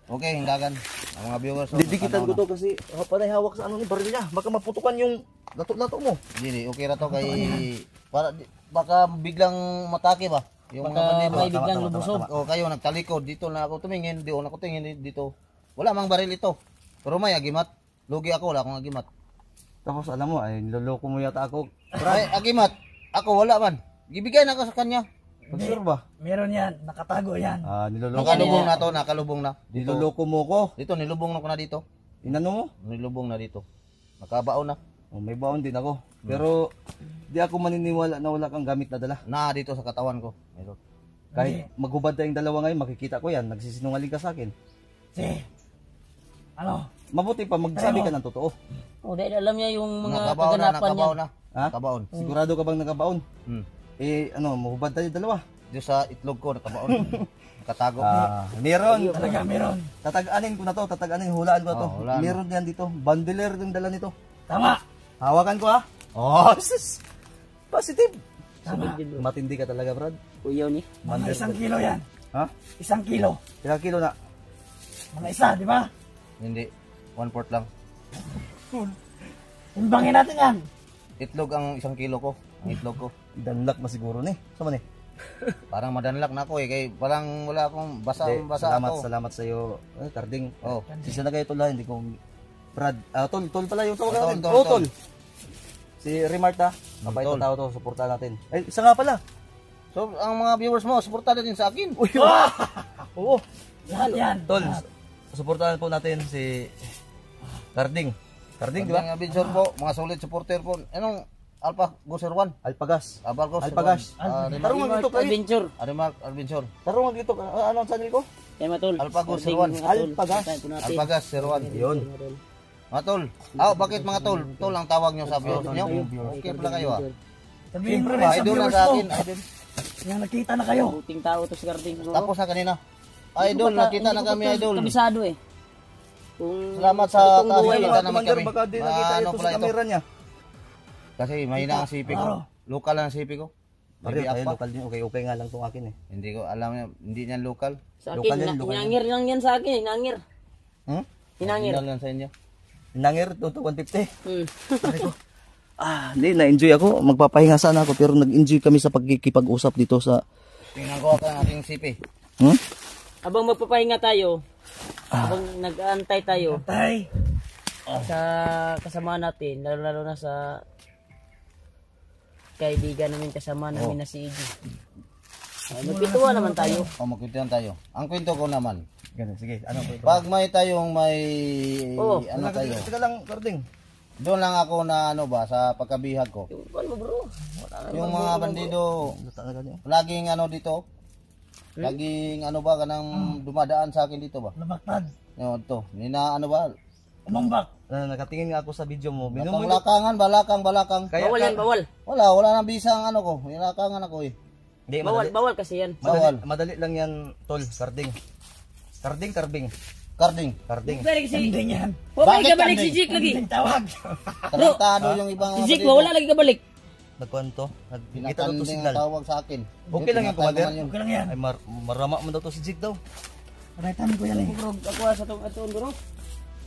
Okay, hindagan. Ang mga viewers. Didikitan ko to kasi panay hawak sa ano ni baril niya. Baka maputukan yung lato-lato mo. Hindi, okay ra to kay para baka biglang matake ba? Yung mga bandido. May biglang lubusog. Kayo nagtalikod dito na ako tumingin, di ako tingin dito. Wala mang baril ito. Pero may agimat. Lugi ako, wala akong agimat. Tapos alam mo, ay niloloko mo yata ako. Ay, agimat. Ako wala man. Gibigay na ako sa kanya. Pag-sure ba? Meron yan. Nakatago yan. Niloloko Nakalubong na to, nakalubong na. Dito, Niloloko mo ko. dito nilubong na ko na dito. Inano mo? Nilubong na dito. Nakabaon na. May baon din ako. Pero di ako maniniwala na wala kang gamit na dala. Na dito sa katawan ko. Meron. Kahit maghubad tayong dalawa ngayon, makikita ko yan. Nagsisinungaling ka sa akin. Sige. Ano? Mabuti pa magsabi ka ng totoo. Oh, dahil alam niya yung mga Nakabaon na, kaganapan niya. nakabaon na. Ha? Nakabaon. Sigurado ka bang nakabaon? Hmm. Mahubad tayo dalawa. Dito sa itlog ko, nakabaon. Nakatago. Meron. Talaga meron. Tatag-anin ko na to. Tatag-anin, hulaan ko na to. hulaan mo. Meron yan dito. Bandiler yung dala nito. Tama. Hawakan ko ha. Sis. Positive. Tama. Matindi ka talaga, Brad. Kuyaw ni. Mga 1 kilo yan. Ha? 1 kilo. Ilang kilo na? Mga isa, di ba? Hindi. 1/4 lang. Timbangin natin yan. Itlog ang 1 kilo ko. Ang itlog ko. Danlak ma siguro ni. Sama ni. Parang madanlak na ako kay parang wala akong basa ako. Salamat sa iyo, Karding. Oh. Sisa na kayo tol ha, hindi ko Brad, tol pala yung tawag natin. Tol. Tol. Si Remarta, mabait Tol. na tao to, suportahan natin. Ay, isa nga pala. So ang mga viewers mo, suportahan din sa akin. Uy, oo. Lahat yan. Tol, suportahan po natin si Karding. Karding, di ba? Mga Binsor po, mga solid supporter po. Anong Alpha Goser 1? Alpagas. Alpagas. Tarong nga dito kayo. Adventure. Arimark Albinsor. Tarong nga dito. Ano ang channel ko? Kaya matol. Alpagos, Sing- Sirwan. matol. Alpagas. Tayo po natin. Alpagas 01. Yun. Mga tol. Bakit mga tol? Tol ang tawag nyo sa viewers nyo? Okay pala kayo Sabihin mo rin Ba, sa idol na viewers sa mo. akin. Idol. Yan, nakita na kayo. Puting tao to si Garding. Tapos na kanina. Idol, nakita na kami idol. Kabisado eh. Kung Salamat sa totoong buhay, nakita namin Commander, kami. baka di nakita Ano ito pala sa ito? camera niya. Kasi mahina ang sipi ko. Local lang ang sipi ko. Pare, Maybe tayo apa. local din. Okay nga lang tong akin eh. Hindi ko alam niya, hindi niyan local. sa Lokal akin, yan, lokal yan. hinangir lang yan sa akin. Hinangir. Hinangir. Original yan sa inyo. Nangir, 150. Hmm. Hindi, na-enjoy ako. Magpapahinga sana ako pero nag-enjoy kami sa pagkikipag-usap dito sa... Tingnan ko ang aking sipi. Habang magpapahinga tayo, habang nag-aantay tayo Tay. sa kasama natin, lalo na sa kaibigan namin kasama namin na si Iggy. Magpituwa naman tayo. O, magkwintuhan tayo. Ang kwento ko naman, Ganun, sige. Ano po ito? pag may tayong may, Oo, ano tayo, Teka lang, Karding. doon lang ako na ano ba, sa pagkabihag ko. Yung kuwan mo bro. Yung mga bandido, laging ano dito, laging ano ba, kanang dumadaan sa akin dito ba? Labaktad. Yung to, nina ano ba, Umambak. Nakatingin nga ako sa video mo. lakangan, balakang. Bawal yan, bawal. Wala nang bisa ang ano ko, nilakangan ako eh. Hindi, Bawal, madali, bawal kasi yan. Bawal. madali lang yan, Tol. Karding. Karbing. Karding. Balik si Hindi yan. Wala Bakit ka balik kambing? si Jake lagi. Hindi tawag. Tarantado yung ibang Si mga Jake bandido. wala lagi ka balik. Nagkuhanto. Kita daw to Pinakanding ang signal. tawag sa akin. Okay lang yung Pinatay commander. naman yun. Okay lang yan. Ay, marama mo daw to si Jig daw. Paraitan ko yan eh. Bro, ako sa tong aton bro.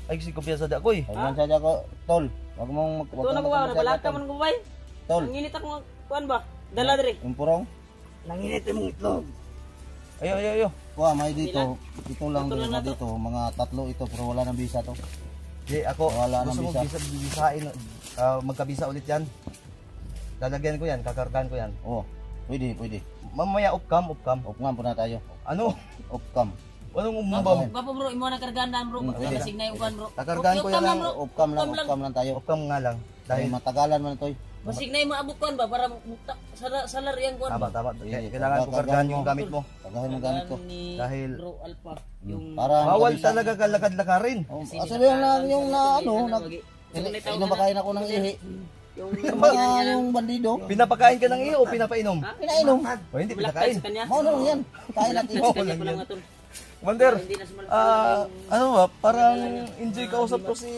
Ay, si kopya sa ako eh. Huwag man sadya ko, tol. Huwag mong Ito na ko ba, balaka man ko ba? Tol, Ang init ako kuan ba? Dala dire. yung purong. Nanginit yung itlog. Ayo. Kuha, may dito. Dito lang din na dito. Mga tatlo ito, pero wala nang bisa to. Di, ako, Wala gusto nang mo bisa. bisain. Magkabisa ulit yan. Lalagyan ko yan, kakargahan ko yan. Oo, pwede. Mamaya upcam. Upcam po na tayo. Ano? Upcam. Anong umubam? Gwapo bro, imo na kargaan daan bro. pwede. Kasig na yung kuan bro. Kakargahan ko yan lang. Upcam lang tayo. Upcam nga lang. Dahil Dahil, matagalan man ito eh. Basig na yung maabot kuan ba para salar yang kuan. tama. Sige, Kailangan ko kargahan yung gamit mo. Tagahin mo gamit ko. Ni Dahil- Bro Alpha yung Para Bawal makabisa. talaga kalakad-lakarin. Oh, asabi yung lang yung na ano, inumakain ako ng ihi. yung Yung bandido. Pinapakain ka ng iyo o pinapainom? Pinainom. O hindi, Black pinakain. sa kanya. Mao na lang yan. Kain natin. Sa kanya pa lang aton. Commander, Hindi na sumalat. ano ba, parang enjoy kausap ko si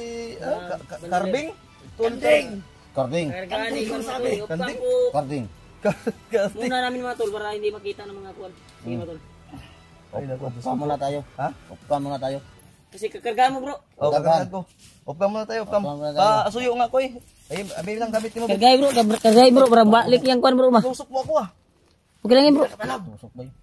Karbing? Kanding. Karding. Kargaan ni kuan sabi. Kanding. Po. Karding. Karbing. Muna namin mga tol para hindi makita ng mga kuan. Sige mga tol. Ay, naku. Upcam muna tayo. Ha? Upcam muna tayo. Kasi kakargaan mo bro. O, kakargahan ko. Upcam muna tayo, upcam. Upcam muna tayo. Asuyo nga ko eh. Ay, abay lang gamit mo. Kargay bro, kargay bro para balik yang kuan bro ma. Tusok mo ako ah. Okay lang yan bro. Tusok ba yun?